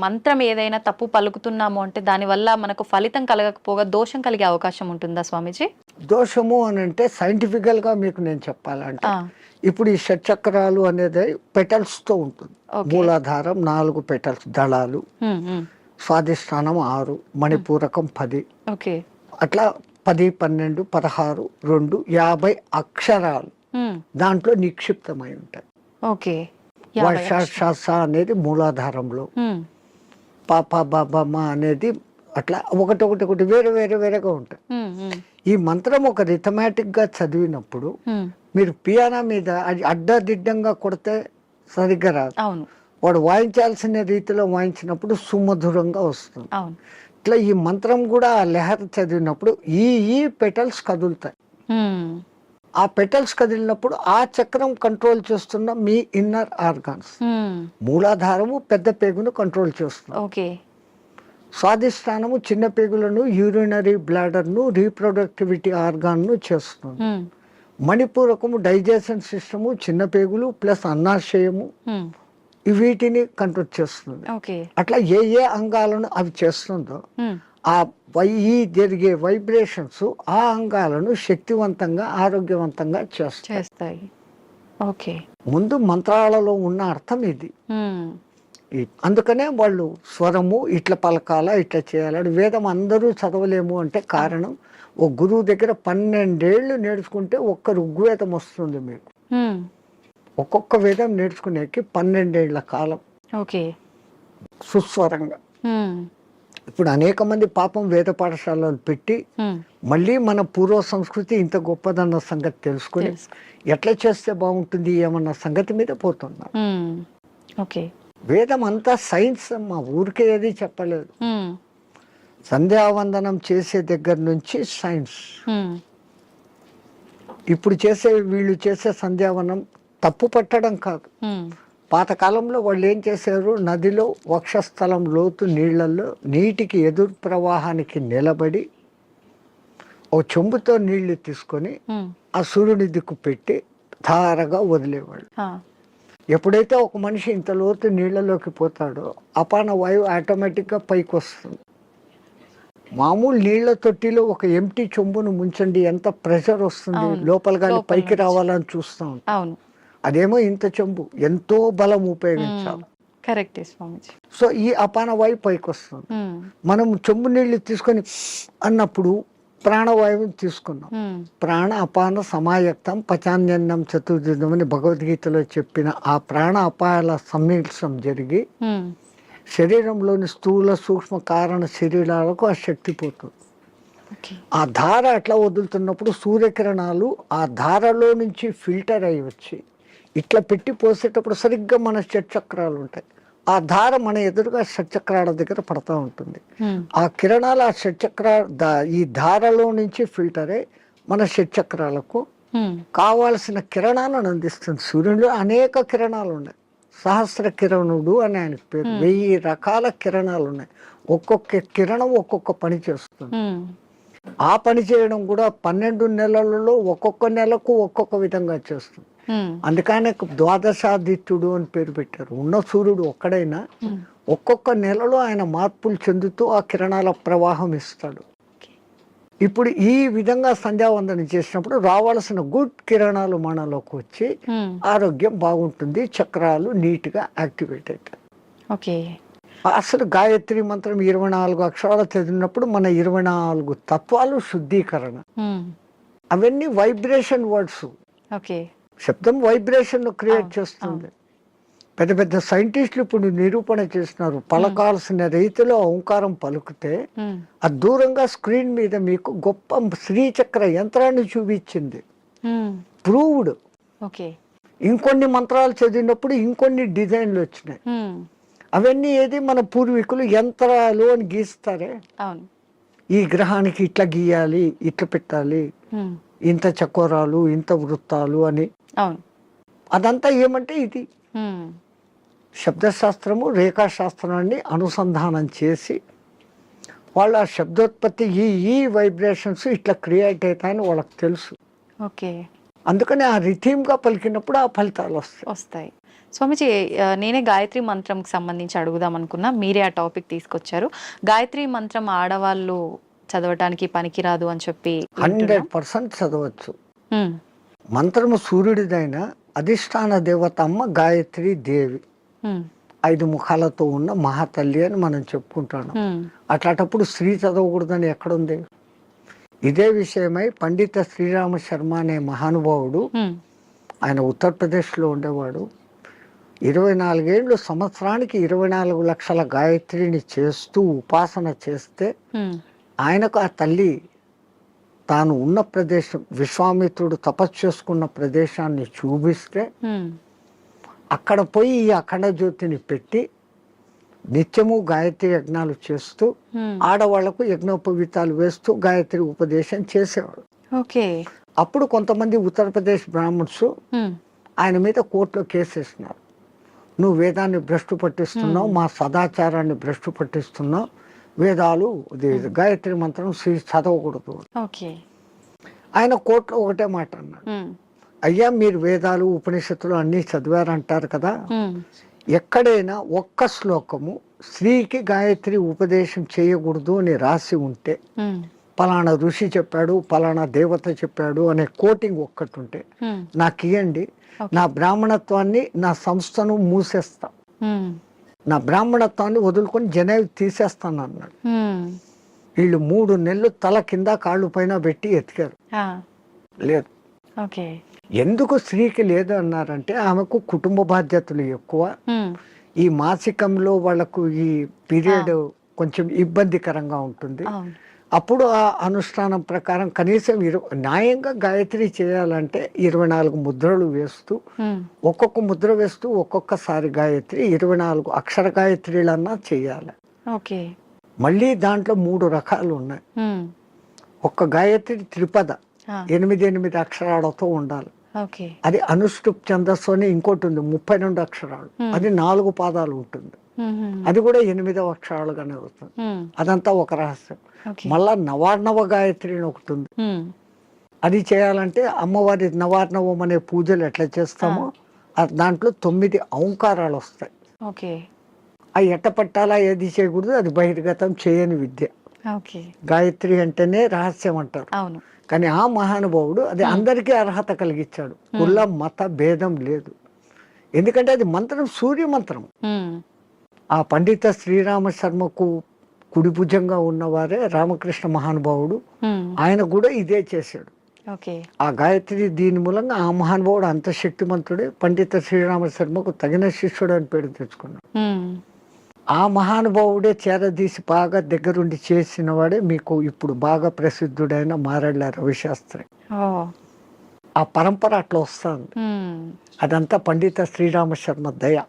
మంత్రం ఏదైనా తప్పు పలుకుతున్నాము అంటే దానివల్ల మనకు ఫలితం కలగకపోగా దోషం కలిగే అవకాశం ఉంటుందా స్వామీజీ? దోషము అని అంటే సైంటిఫికల్ గా మీకు నేను చెప్పాలంటే ఇప్పుడు ఈ షట్చక్రాలు అనేది పెటల్స్ తో ఉంటుంది. మూలాధారం 4 పెటల్స్ దళాలు, స్వాధిష్టానం 6, మణిపూరకం 10, అట్లా 10, 12, 16, 2, 50 అక్షరాలు దాంట్లో నిక్షిప్తమై ఉంటాయి. వర్ష అనేది మూలాధారంలో, పాప బాబమ్మ అనేది అట్లా ఒకటి వేరేగా ఉంటాయి. ఈ మంత్రం ఒక రిథమాటిక్ గా చదివినప్పుడు మీరు పియానో మీద అది అడ్డదిడ్డంగా కొడితే సరిగ్గా రాదు. వాడు వాయించాల్సిన రీతిలో వాయించినప్పుడు సుమధురంగా వస్తుంది. ఇట్లా ఈ మంత్రం కూడా ఆ లెహర్ చదివినప్పుడు ఈ పెటల్స్ కదులుతాయి. ఆ పెటల్స్ కదిలినప్పుడు ఆ చక్రం కంట్రోల్ చేస్తున్న మీ ఇన్నర్ ఆర్గాన్స్. మూలాధారము పెద్ద పేగును కంట్రోల్ చేస్తుంది. స్వాధిష్టానము చిన్న పేగులను, యూరినరీ బ్లాడర్ ను, రీప్రొడక్టివిటీ ఆర్గాన్ ను చేస్తుంది. మణిపూరకము డైజెషన్ సిస్టము, చిన్న పేగులు ప్లస్ అన్నాశయము వీటిని కంట్రోల్ చేస్తుంది. అట్లా ఏ అంగాలను అవి చేస్తుందో ఆ జరిగే వైబ్రేషన్స్ ఆ అంగాలను శక్తివంతంగా ఆరోగ్యవంతంగా చేస్తాయి. ముందు మంత్రాలలో ఉన్న అర్థం ఇది. అందుకనే వాళ్ళు స్వరము ఇట్లా పలకాల ఇట్లా చేయాలని వేదం అందరూ చదవలేము అంటే కారణం ఓ గురువు దగ్గర 12 ఏళ్ళు నేర్చుకుంటే ఒక్క ఋగ్వేదం వస్తుంది మీకు. ఒక్కొక్క వేదం నేర్చుకునేకి 12 ఏళ్ల కాలం సుస్వరంగా. ఇప్పుడు అనేక మంది పాపం వేద పాఠశాలలు పెట్టి మళ్ళీ మన పూర్వ సంస్కృతి ఇంత గొప్పదన్న సంగతి తెలుసుకుని ఎట్లా చేస్తే బాగుంటుంది ఏమన్న సంగతి మీద పోతున్నారు. వేదం అంతా సైన్స్ అమ్మా, ఊరికే ఏది చెప్పలేదు. సంధ్యావందనం చేసే దగ్గర నుంచి సైన్స్. ఇప్పుడు వీళ్ళు చేసే సంధ్యావనం తప్పు పట్టడం కాదు. పాతకాలంలో వాళ్ళు ఏం చేశారు, నదిలో వక్షస్థలం లోతు నీళ్లలో నీటికి ఎదురు ప్రవాహానికి నిలబడి ఓ చెంబుతో నీళ్లు తీసుకొని ఆ సూర్యుని దిక్కు పెట్టి ధారగా వదిలేవాళ్ళు. ఎప్పుడైతే ఒక మనిషి ఇంత లోతు నీళ్లలోకి పోతాడో అపాన వాయువు ఆటోమేటిక్గా పైకి వస్తుంది. మామూలు నీళ్ల తొట్టిలో ఒక ఎంటీ చెంబును ముంచండి, ఎంత ప్రెషర్ వస్తుంది, లోపల గాలి పైకి రావాలని చూస్తూ ఉంటాం. అదేమో ఇంత చెంబు, ఎంతో బలం ఉపయోగించాలి. సో ఈ అపాన వాయువు పైకి వస్తుంది. మనం చెంబు నీళ్లు తీసుకొని అన్నప్పుడు ప్రాణవాయువుని తీసుకున్నాం. ప్రాణ అపాన సమాయక్తం పచాన్యన్నం చతుర్దినం అని భగవద్గీతలో చెప్పిన ఆ ప్రాణ అపాయాల సమ్మిళనం జరిగి శరీరంలోని స్థూల సూక్ష్మ కారణ శరీరాలకు ఆ శక్తి పోతుంది. ఆ ధార అట్లా వదులుతున్నప్పుడు సూర్యకిరణాలు ఆ ధారలో నుంచి ఫిల్టర్ అయ్యి వచ్చి ఇట్లా పెట్టి పోసేటప్పుడు సరిగ్గా మన షట్చక్రాలు ఉంటాయి. ఆ ధార మన ఎదురుగా షట్చక్రాల దగ్గర పడతా ఉంటుంది. ఆ కిరణాలు ఆ ఈ ధారలో నుంచి ఫిల్టర్ అయ్యి మన షట్చక్రాలకు కావాల్సిన కిరణాలను అందిస్తుంది. సూర్యుడిలో అనేక కిరణాలు ఉన్నాయి. సహస్ర కిరణుడు అని ఆయనకు పేరు. 1000 రకాల కిరణాలు ఉన్నాయి. ఒక్కొక్క కిరణం ఒక్కొక్క పని చేస్తుంది. ఆ పని చేయడం కూడా 12 నెలలలో ఒక్కొక్క నెలకు ఒక్కొక్క విధంగా చేస్తుంది. అందుకనే ద్వాదశాదిత్యుడు అని పేరు పెట్టారు. ఉన్న సూర్యుడు ఒక్కడైనా ఒక్కొక్క నెలలో ఆయన మార్పులు చెందుతూ ఆ కిరణాల ప్రవాహం ఇస్తాడు. ఇప్పుడు ఈ విధంగా సంధ్యావందనం చేసినప్పుడు రావాల్సిన గుడ్ కిరణాలు మనలోకి వచ్చి ఆరోగ్యం బాగుంటుంది. చక్రాలు నీట్ గా యాక్టివేట్ అవుతాయి. అసలు గాయత్రి మంత్రం 24 అక్షరాలు చదివినప్పుడు మన 24 తత్వాలు శుద్ధీకరణ. అవన్నీ వైబ్రేషన్ వర్డ్స్. శబ్దం వైబ్రేషన్ క్రియేట్ చేస్తుంది. పెద్ద పెద్ద సైంటిస్టులు ఇప్పుడు నిరూపణ చేస్తున్నారు. పలకాల్సిన రీతిలో ఓంకారం పలుకుతే అది దూరంగా స్క్రీన్ మీద మీకు గొప్ప శ్రీచక్ర యంత్రాన్ని చూపించింది. ప్రూవ్డ్. ఇంకొన్ని మంత్రాలు చదివినప్పుడు ఇంకొన్ని డిజైన్లు వచ్చినాయి. అవన్నీ ఏది మన పూర్వీకులు యంత్రాలు అని గీస్తారే. ఈ గ్రహానికి ఇట్లా గీయాలి, ఇట్లా పెట్టాలి, ఇంత చకోరాలు, ఇంత వృత్తాలు అని. అదంతా ఏమంటే ఇది శబ్దశాస్త్రము రేఖాశాస్త్రాన్ని అనుసంధానం చేసి వాళ్ళ శబ్దోత్పత్తి ఈ వైబ్రేషన్స్ ఇట్లా క్రియేట్ అవుతాయని వాళ్ళకి తెలుసు. అందుకని ఆ రిథీమ్గా పలికినప్పుడు ఆ ఫలితాలు వస్తాయి. స్వామిజీ, నేనే గాయత్రి మంత్రంకి సంబంధించి అడుగుదాం అనుకున్నా, మీరే ఆ టాపిక్ తీసుకొచ్చారు. గాయత్రి మంత్రం ఆడవాళ్ళు చదవటానికి పనికిరాదు అని చెప్పి 100% చదవచ్చు. మంత్రము సూర్యుడిదైన అధిష్టాన దేవత అమ్మ గాయత్రి దేవి 5 ముఖాలతో ఉన్న మహాతల్లి అని మనం చెప్పుకుంటాను. అట్లాంటప్పుడు స్త్రీ చదవకూడదని ఎక్కడుంది? ఇదే విషయమై పండిత శ్రీరామ శర్మ అనే మహానుభావుడు, ఆయన ఉత్తరప్రదేశ్లో ఉండేవాడు, 24 ఏళ్ళు సంవత్సరానికి 24 లక్షల గాయత్రిని చేస్తూ ఉపాసన చేస్తే ఆయనకు ఆ తల్లి తాను ఉన్న ప్రదేశం, విశ్వామిత్రుడు తపస్సు చేసుకున్న ప్రదేశాన్ని చూపిస్తే అక్కడ పోయి ఈ అఖండ జ్యోతిని పెట్టి నిత్యము గాయత్రి యజ్ఞాలు చేస్తూ ఆడవాళ్లకు యజ్ఞోపవీతాలు వేస్తూ గాయత్రి ఉపదేశం చేసేవాడు. అప్పుడు కొంతమంది ఉత్తరప్రదేశ్ బ్రాహ్మణ్స్ ఆయన మీద కోర్టులో కేసేసినారు. నువ్వు వేదాన్ని భ్రష్టు పట్టిస్తున్నావు, మా సదాచారాన్ని భ్రష్టు పట్టిస్తున్నావు, వేదాలు గాయత్రి మంత్రం చదవకూడదు. ఆయన కోర్టులో ఒకటే మాట అన్నాడు, అయ్యా మీరు వేదాలు ఉపనిషత్తులు అన్ని చదివారంటారు కదా, ఎక్కడైనా ఒక్క శ్లోకము స్త్రీకి గాయత్రి ఉపదేశం చేయకూడదు అని రాసి ఉంటే, పలానా ఋషి చెప్పాడు, పలానా దేవత చెప్పాడు అనే కోటింగ్ ఒక్కటి ఉంటే నాకు ఇవ్వండి, నా బ్రాహ్మణత్వాన్ని నా సంస్థను మూసేస్తా, నా బ్రాహ్మణత్వాన్ని వదులుకొని జనేవి తీసేస్తాను అన్నాడు. వీళ్ళు 3 నెలలు తల కింద కాళ్ళు పైన పెట్టి ఎతికారు, లేదు. ఎందుకు స్త్రీకి లేదు అన్నారంటే ఆమెకు కుటుంబ బాధ్యతలు ఎక్కువ, ఈ మాసికంలో వాళ్ళకు ఈ పీరియడ్ కొంచెం ఇబ్బందికరంగా ఉంటుంది. అప్పుడు ఆ అనుష్ఠానం ప్రకారం కనీసం న్యాయంగా గాయత్రి చేయాలంటే 24 ముద్రలు వేస్తూ, ఒక్కొక్క ముద్ర వేస్తూ ఒక్కొక్కసారి గాయత్రి 24 అక్షర గాయత్రిలన్నా చేయాలి. మళ్ళీ దాంట్లో 3 రకాలు ఉన్నాయి. ఒక్క గాయత్రి త్రిపద 8 అక్షరాలతో ఉండాలి. అది అనుష్ఠుప్ ఛందస్సు అని ఇంకోటి ఉంది 32 అక్షరాలు, అది 4 పాదాలు ఉంటుంది, అది కూడా 8వ అక్షరాలుగానే వస్తుంది. అదంతా ఒక రహస్యం. మళ్ళా నవార్ణవ గాయత్రి అని ఒకటి ఉంది, అది చేయాలంటే అమ్మవారి నవార్ణవం అనే పూజలు ఎట్లా చేస్తామో దాంట్లో 9 ఔంకారాలు వస్తాయి. అవి ఎట్ట పట్టాలా, ఏది చేయకూడదు, అది బహిర్గతం చేయని విద్య. గాయత్రి అంటేనే రహస్యం అంటారు. కానీ ఆ మహానుభావుడు అది అందరికీ అర్హత కలిగించాడు. కుల మత భేదం లేదు, ఎందుకంటే అది మంత్రం సూర్య మంత్రం. ఆ పండిత శ్రీరామ శర్మకు కుడి భుజంగా ఉన్నవారే రామకృష్ణ మహానుభావుడు, ఆయన కూడా ఇదే చేశాడు. ఆ గాయత్రి దీని మూలంగా ఆ మహానుభావుడు అంత శక్తిమంతుడే పండిత శ్రీరామ శర్మకు తగిన శిష్యుడు అని పేరు తెచ్చుకున్నాడు. ఆ మహానుభావుడే చేరదీసి బాగా దగ్గరుండి చేసిన వాడే మీకు ఇప్పుడు బాగా ప్రసిద్ధుడైన మారెళ్ళ రవిశాస్త్రి. ఆ పరంపర అట్లా వస్తుంది. అదంతా పండిత శ్రీరామ శర్మ దయ.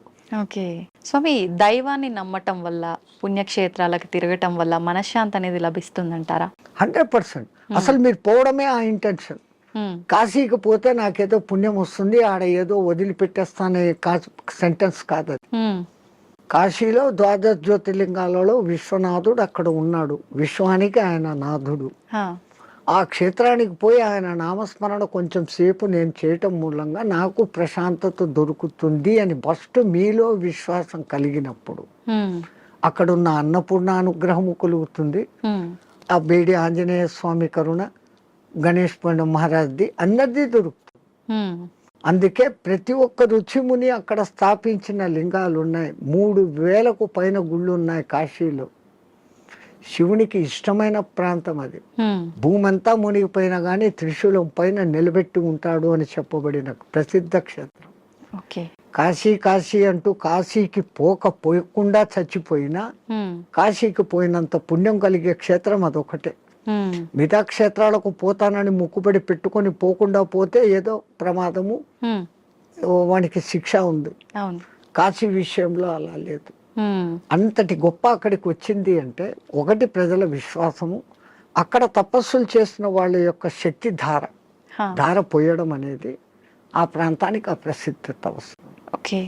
స్వామి, దైవాన్ని నమ్మటం వల్ల, పుణ్యక్షేత్రాలకు తిరగటం వల్ల మనశ్శాంతి అనేది లభిస్తుందంటారా? 100%. అసలు మీరు పోవడమే ఆ ఇంటెన్షన్. కాశీకి పోతే నాకేదో పుణ్యం వస్తుంది, ఆడ ఏదో వదిలిపెట్టేస్తానే సెంటెన్స్ కాదు అది. కాశీలో 12 జ్యోతిర్లింగాలలో విశ్వనాథుడు అక్కడ ఉన్నాడు, విశ్వానికి ఆయన నాథుడు. ఆ క్షేత్రానికి పోయి ఆయన నామస్మరణ కొంచెం సేపు నేను చేయటం మూలంగా నాకు ప్రశాంతత దొరుకుతుంది అని ఫస్ట్ మీలో విశ్వాసం కలిగినప్పుడు అక్కడున్న అన్నపూర్ణ అనుగ్రహము కలుగుతుంది. ఆ బేడి ఆంజనేయ స్వామి కరుణ, గణేష్ పండు మహారాజ్ది అందరిది దొరుకుతుంది. అందుకే ప్రతి ఒక్క రుచిముని అక్కడ స్థాపించిన లింగాలు ఉన్నాయి. 3000కు పైన గుళ్ళు ఉన్నాయి కాశీలో. శివునికి ఇష్టమైన ప్రాంతం అది. భూమి అంతా మునిగిపోయినా గానీ త్రిశూలం పైన నిలబెట్టి ఉంటాడు అని చెప్పబడిన ప్రసిద్ధ క్షేత్రం. కాశీ కాశీ అంటూ కాశీకి పోకుండా చచ్చిపోయినా కాశీకి పోయినంత పుణ్యం కలిగే క్షేత్రం అదొకటే. మిగతా క్షేత్రాలకు పోతానని ముక్కుబడి పెట్టుకొని పోకుండా పోతే ఏదో ప్రమాదము, వానికి శిక్ష ఉంది. కాశీ విషయంలో అలా లేదు. అంతటి గొప్ప అక్కడికి వచ్చింది అంటే ఒకటి ప్రజల విశ్వాసము, అక్కడ తపస్సులు చేసిన వాళ్ళ యొక్క శక్తి ధార పోయడం అనేది ఆ ప్రాంతానికి ఆ ప్రసిద్ధత వస్తుంది.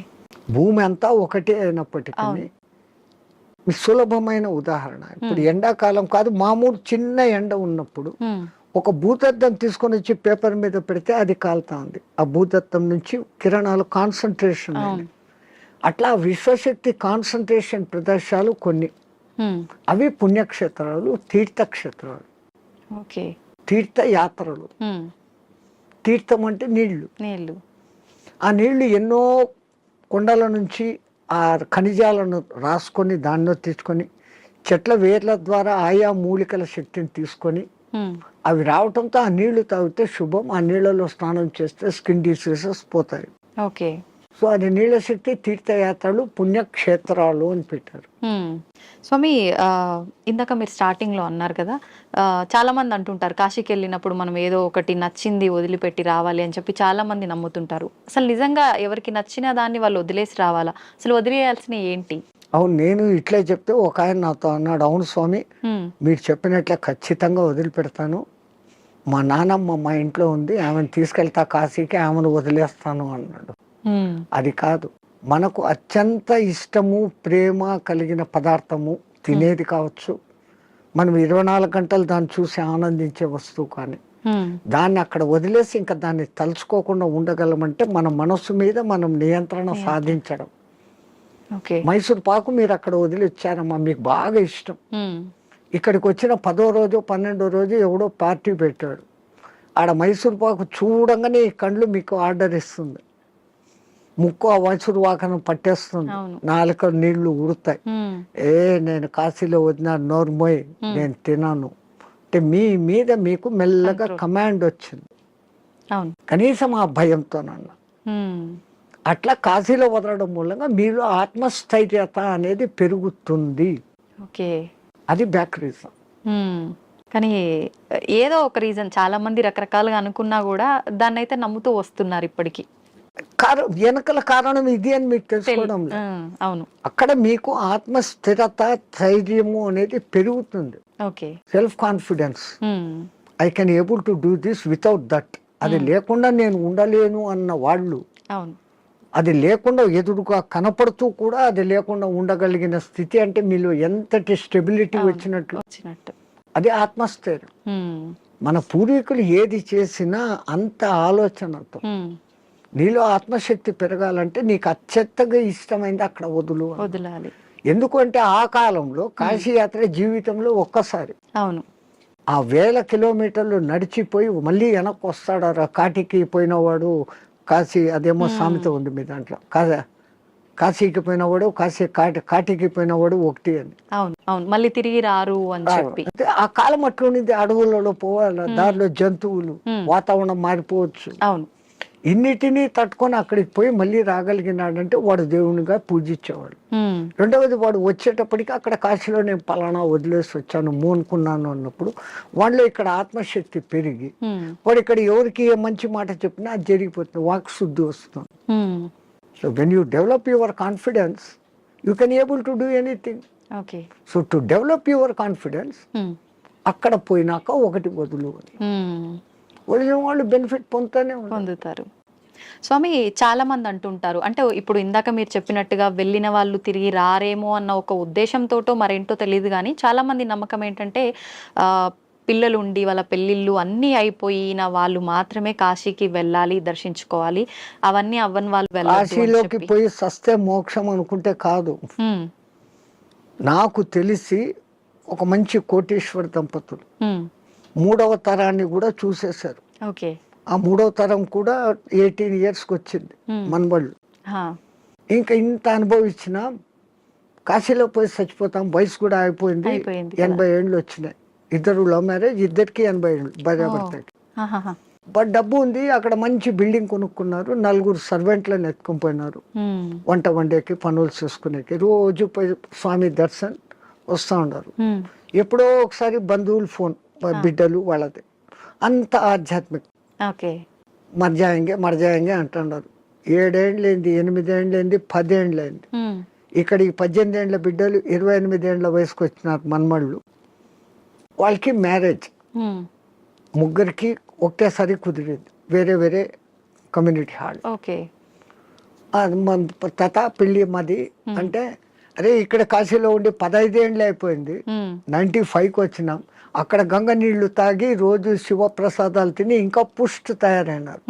భూమి అంతా ఒకటే అయినప్పటికీ సులభమైన ఉదాహరణ, ఇప్పుడు ఎండాకాలం కాదు, మామూలు చిన్న ఎండ ఉన్నప్పుడు ఒక భూతద్దం తీసుకొని వచ్చి పేపర్ మీద పెడితే అది కాలుతా ఉంది. ఆ భూతద్దం నుంచి కిరణాలు కాన్సన్ట్రేషన్ అట్లా విశ్వశక్తి కాన్సన్ట్రేషన్ ప్రదేశాలు కొన్ని, అవి పుణ్యక్షేత్రాలు, తీర్థక్షేత్రాలు, ఓకే, తీర్థయాత్రలు. తీర్థం అంటే నీళ్లు. ఆ నీళ్లు ఎన్నో కొండల నుంచి ఆ ఖనిజాలను రాసుకొని దానిలో తీసుకొని చెట్ల వేర్ల ద్వారా ఆయా మూలికల శక్తిని తీసుకొని అవి రావటంతో ఆ నీళ్లు తాగితే శుభం. ఆ నీళ్లలో స్నానం చేస్తే స్కిన్ డిసీజెస్ పోతాయి. ఓకే. సో అది నీళ్ళ శక్తి, తీర్థయాత్రలు, పుణ్యక్షేత్రాలు అని పెట్టారు. స్వామి, ఇందాక మీరు స్టార్టింగ్ లో అన్నారు కదా, చాలా మంది అంటుంటారు కాశీకి వెళ్ళినప్పుడు మనం ఏదో ఒకటి నచ్చింది వదిలిపెట్టి రావాలి అని చెప్పి చాలా మంది నమ్ముతుంటారు. అసలు నిజంగా ఎవరికి నచ్చిన దాన్ని వాళ్ళు వదిలేసి రావాలా? అసలు వదిలేయాల్సిన ఏంటి? అవును, నేను ఇట్లే చెప్తే ఒక ఆయన నాతో అన్నాడు, అవును స్వామి మీరు చెప్పినట్లే ఖచ్చితంగా వదిలిపెడతాను, మా నానమ్మ మా ఇంట్లో ఉంది, ఆమెను తీసుకెళ్తా కాశీకి, ఆమెను వదిలేస్తాను అన్నాడు. అది కాదు, మనకు అత్యంత ఇష్టము ప్రేమ కలిగిన పదార్థము తినేది కావచ్చు, మనం 24 గంటలు దాన్ని చూసి ఆనందించే వస్తువు, కానీ దాన్ని అక్కడ వదిలేసి ఇంకా దాన్ని తలుచుకోకుండా ఉండగలమంటే మన మనస్సు మీద మనం నియంత్రణ సాధించడం. మైసూర్ పాకు మీరు అక్కడ వదిలి వచ్చారమ్మా, మీకు బాగా ఇష్టం, ఇక్కడికి వచ్చిన 10వ రోజు 12వ రోజు ఎవడో పార్టీ పెట్టాడు, ఆడ మైసూర్ పాకు చూడంగానే ఈ కండ్లు మీకు ఆర్డర్ ఇస్తుంది, ముక్కు ఆ మైసూర్ పాకను పట్టేస్తుంది, నాలుక నీళ్లు ఉడతాయి, నేను కాశీలో వదిన నోర్మోయ్ నేను తినాను అంటే మీ మీద మీకు మెల్లగా కమాండ్ వచ్చింది, కనీసం ఆ భయంతోనన్నా. అట్లా కాశీలో వదలడం మూలంగా మీలో ఆత్మస్థైర్యత అనేది పెరుగుతుంది. అది బ్యాక్ రీజన్. కానీ ఏదో ఒక రీజన్, చాలా మంది రకరకాలుగా అనుకున్నా కూడా దాన్ని అయితే నమ్ముతూ వస్తున్నారు ఇప్పటికీ. వెనకల కారణం ఇది అని మీకు తెలుసుకోవడం. అవును, అక్కడ మీకు ఆత్మస్థిరత, ధైర్యము అనేది పెరుగుతుంది. Self confidence, I can able to do this without that. అది లేకుండా నేను ఉండలేను అన్న వాళ్ళు, అది లేకుండా ఎదురుగా కనపడుతూ కూడా అది లేకుండా ఉండగలిగిన స్థితి అంటే మీలో ఎంతటి స్టెబిలిటీ వచ్చినట్లు. అది ఆత్మస్థైర్యం. మన పూర్వీకులు ఏది చేసినా అంత ఆలోచనతో. నీలో ఆత్మశక్తి పెరగాలంటే నీకు అత్యంతగా ఇష్టమైంది అక్కడ వదలాలి. ఎందుకంటే ఆ కాలంలో కాశీయాత్ర జీవితంలో ఒక్కసారి. అవును, ఆ 1000 కిలోమీటర్లు నడిచిపోయి మళ్ళీ వెనక్కి వస్తాడు. కాటికి పోయినవాడు కాశీ, అదేమో సామెత ఉంది మీ దాంట్లో, కాశీకి పోయినవాడు కాటికి పోయినవాడు ఒకటి అని. అవును, మళ్ళీ తిరిగి రారు అని చెప్పి. ఆ కాలం అట్లుంది, అడవులలో పోవాలి, దారిలో జంతువులు, వాతావరణం మారిపోవచ్చు. అవును, ఇన్నిటినీ తట్టుకొని అక్కడికి పోయి మళ్ళీ రాగలిగినాడంటే వాడు దేవునిగా పూజించేవాడు. రెండవది, వాడు వచ్చేటప్పటికి అక్కడ కాశీలో నేను పలానా వదిలేసి వచ్చాను మోనుకున్నాను అన్నప్పుడు వాళ్ళలో ఇక్కడ ఆత్మశక్తి పెరిగి వాడు ఇక్కడ ఎవరికి ఏ మంచి మాట చెప్పినా అది జరిగిపోతుంది, వాక్ శుద్ధి వస్తుంది. So when you develop your confidence you can able to do anything. So to develop your confidence అక్కడ పోయినాక ఒకటి వదిలిన వాళ్ళు బెనిఫిట్ పొందుతారు. స్వామి, చాలా మంది అంటుంటారు, అంటే ఇప్పుడు ఇందాక మీరు చెప్పినట్టుగా వెళ్ళిన వాళ్ళు తిరిగి రారేమో అన్న ఒక ఉద్దేశంతోటో మరేంటో తెలియదు, కానీ చాలా మంది నమ్మకం ఏంటంటే పిల్లలు ఉండి వాళ్ళ పెళ్ళిళ్ళు అన్నీ అయిపోయిన వాళ్ళు మాత్రమే కాశీకి వెళ్ళాలి, దర్శించుకోవాలి, అవన్నీ అవ్వని వాళ్ళు కాశీలోకి పోయి సస్తే మోక్షం అనుకుంటే కాదు. నాకు తెలిసి ఒక మంచి కోటీశ్వర దంపతులు 3వ తరాన్ని కూడా చూసేశారు. ఆ 3వ తరం కూడా 18 yearsకి వచ్చింది మనబళ్ళు. ఇంకా ఇంత అనుభవించిన కాశీలో పోయి చచ్చిపోతాం, వయసు కూడా అయిపోయింది, 80 ఏళ్ళు వచ్చినాయి. ఇద్దరు లవ్ మ్యారేజ్, ఇద్దరికి 80 ఏళ్ళు భార్యాభర్తకి. బట్ డబ్బు ఉంది, అక్కడ మంచి బిల్డింగ్ కొనుక్కున్నారు, 4 సర్వెంట్లను ఎత్తుకొని పోయినారు, వంట వండేకి పనులు చేసుకునేకి, రోజు పోయి స్వామి దర్శన్ వస్తూ ఉన్నారు. ఎప్పుడో ఒకసారి బంధువులు ఫోన్, బిడ్డలు వాళ్ళది, అంత ఆధ్యాత్మిక. మర్జాయంగే అంటున్నారు. 7 ఏళ్ళైంది, 8 ఏళ్ళైంది, 10 ఏళ్ళైంది. ఇక్కడికి 18 ఏళ్ళ బిడ్డలు 28 ఏళ్ళ వయసుకు వచ్చినారు మన్మళ్ళు. వాళ్ళకి మ్యారేజ్, ముగ్గురికి ఒకటేసారి కుదిరింది, వేరే వేరే కమ్యూనిటీ హాల్. తత పెళ్ళి మాది అంటే, అరే ఇక్కడ కాశీలో ఉండి 15 ఏళ్ళు అయిపోయింది, 95కి వచ్చినాం, అక్కడ గంగ నీళ్లు తాగి రోజు శివప్రసాదాలు తిని ఇంకా పుష్టి తయారైనారు.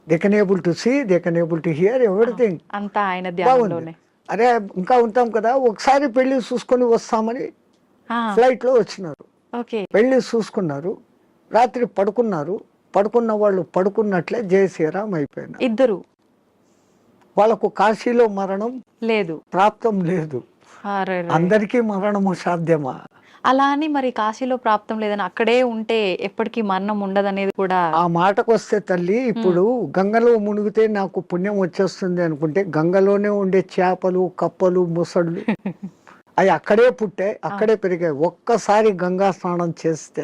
They can able to see, they can able to hear everything. బాగుంది. అరే ఇంకా ఉంటాం కదా, ఒకసారి పెళ్లి చూసుకొని వస్తామని ఫ్లైట్లో వచ్చినారు. ఓకే. పెళ్లి చూసుకున్నారు, రాత్రి పడుకున్నారు. పడుకున్న వాళ్ళు పడుకున్నట్లే జై శ్రీరామ్ అయిపోయినారు ఇద్దరు. వాళ్ళకు కాశీలో మరణం లేదు, ప్రాప్తం లేదు. అరెరే. అందరికీ మరణము సాధ్యమా? అలా అని మరి కాశీలో ప్రాప్తం లేదని అక్కడే ఉంటే ఎప్పటికీ మరణం ఉండదనేది కూడా. ఆ మాటకు వస్తే తల్లి, ఇప్పుడు గంగలో మునిగితే నాకు పుణ్యం వచ్చేస్తుంది అనుకుంటే, గంగలోనే ఉండే చేపలు, కప్పలు, ముసళ్ళు అవి అక్కడే పుట్టాయి, అక్కడే పెరిగాయి. ఒక్కసారి గంగా స్నానం చేస్తే,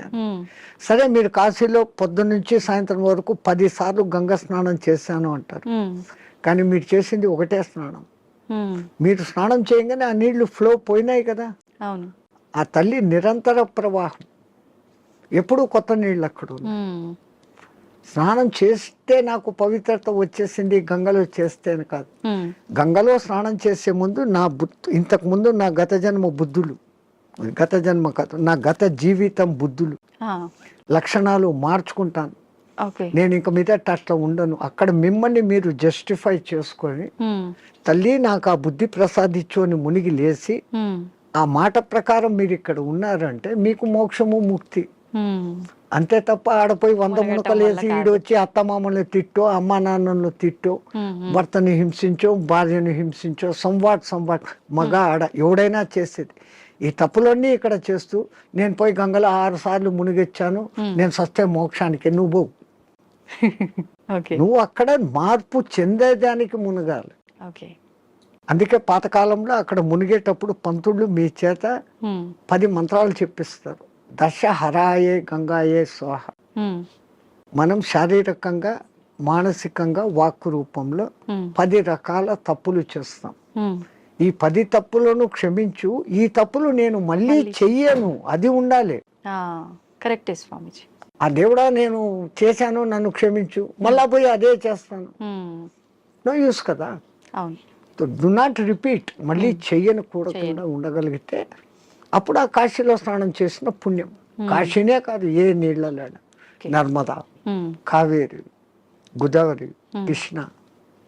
సరే మీరు కాశీలో పొద్దున్న నుంచి సాయంత్రం వరకు 10 సార్లు గంగా స్నానం చేశాను అంటారు, కానీ మీరు చేసింది ఒకటే స్నానం. మీరు స్నానం చేయగానే ఆ నీళ్లు ఫ్లో పోయినాయి కదా. అవును. ఆ తల్లి నిరంతర ప్రవాహం, ఎప్పుడూ కొత్త నీళ్ళు అక్కడ ఉన్నాయి. స్నానం చేస్తే నాకు పవిత్రత వచ్చేసింది గంగలో చేస్తే అని కాదు. గంగలో స్నానం చేసే ముందు నా ఇంతకు ముందు నా గత జన్మ బుద్ధులు, గత జన్మ కాదు, నా గత జీవితం బుద్ధులు, లక్షణాలు మార్చుకుంటాను. నేను ఇంక మీద అట్లా ఉండను. అక్కడ మిమ్మల్ని మీరు జస్టిఫై చేసుకొని, తల్లి నాకు ఆ బుద్ధి ప్రసాదించు అని మునిగి లేచి, ఆ మాట ప్రకారం మీరు ఇక్కడ ఉన్నారంటే మీకు మోక్షము ముక్తి. అంతే తప్ప ఆడపోయి 100 మునకలు వేసి ఈడొచ్చి అత్తమామల్ని తిట్టో, అమ్మా నాన్నను తిట్టో, భర్తని హింసించో, భార్యను హింసించో, సంవాట్ మగ ఆడ ఎవడైనా చేసేది. ఈ తప్పులన్నీ ఇక్కడ చేస్తూ, నేను పోయి గంగలో 6 సార్లు మునిగొచ్చాను, నేను సస్తే మోక్షానికి, నువ్వు నువ్వు అక్కడ మార్పు చెందేదానికి మునగాలి. అందుకే పాతకాలంలో అక్కడ మునిగేటప్పుడు పంతుళ్ళు మీ చేత 10 మంత్రాలు చెప్పిస్తారు. దశ హరాయే గంగాయే స్వాహ. మనం శారీరకంగా, మానసికంగా, వాక్కు రూపంలో 10 రకాల తప్పులు చేస్తాం. ఈ 10 తప్పులను క్షమించు, ఈ తప్పులు నేను మళ్ళీ చెయ్యను, అది ఉండాలి. కరెక్టే స్వామిజీ. ఆ దేవుడా నేను చేశాను, నన్ను క్షమించు, మళ్ళా పోయి అదే చేస్తాను, నో యూస్ కదా. Do not repeat. మళ్ళీ చెయ్యను కూడా ఉండగలిగితే అప్పుడు ఆ కాశీలో స్నానం చేసిన పుణ్యం. కాశీనే కాదు, ఏ నీళ్ళ, నర్మదా, కావేరి, గోదావరి, కృష్ణ,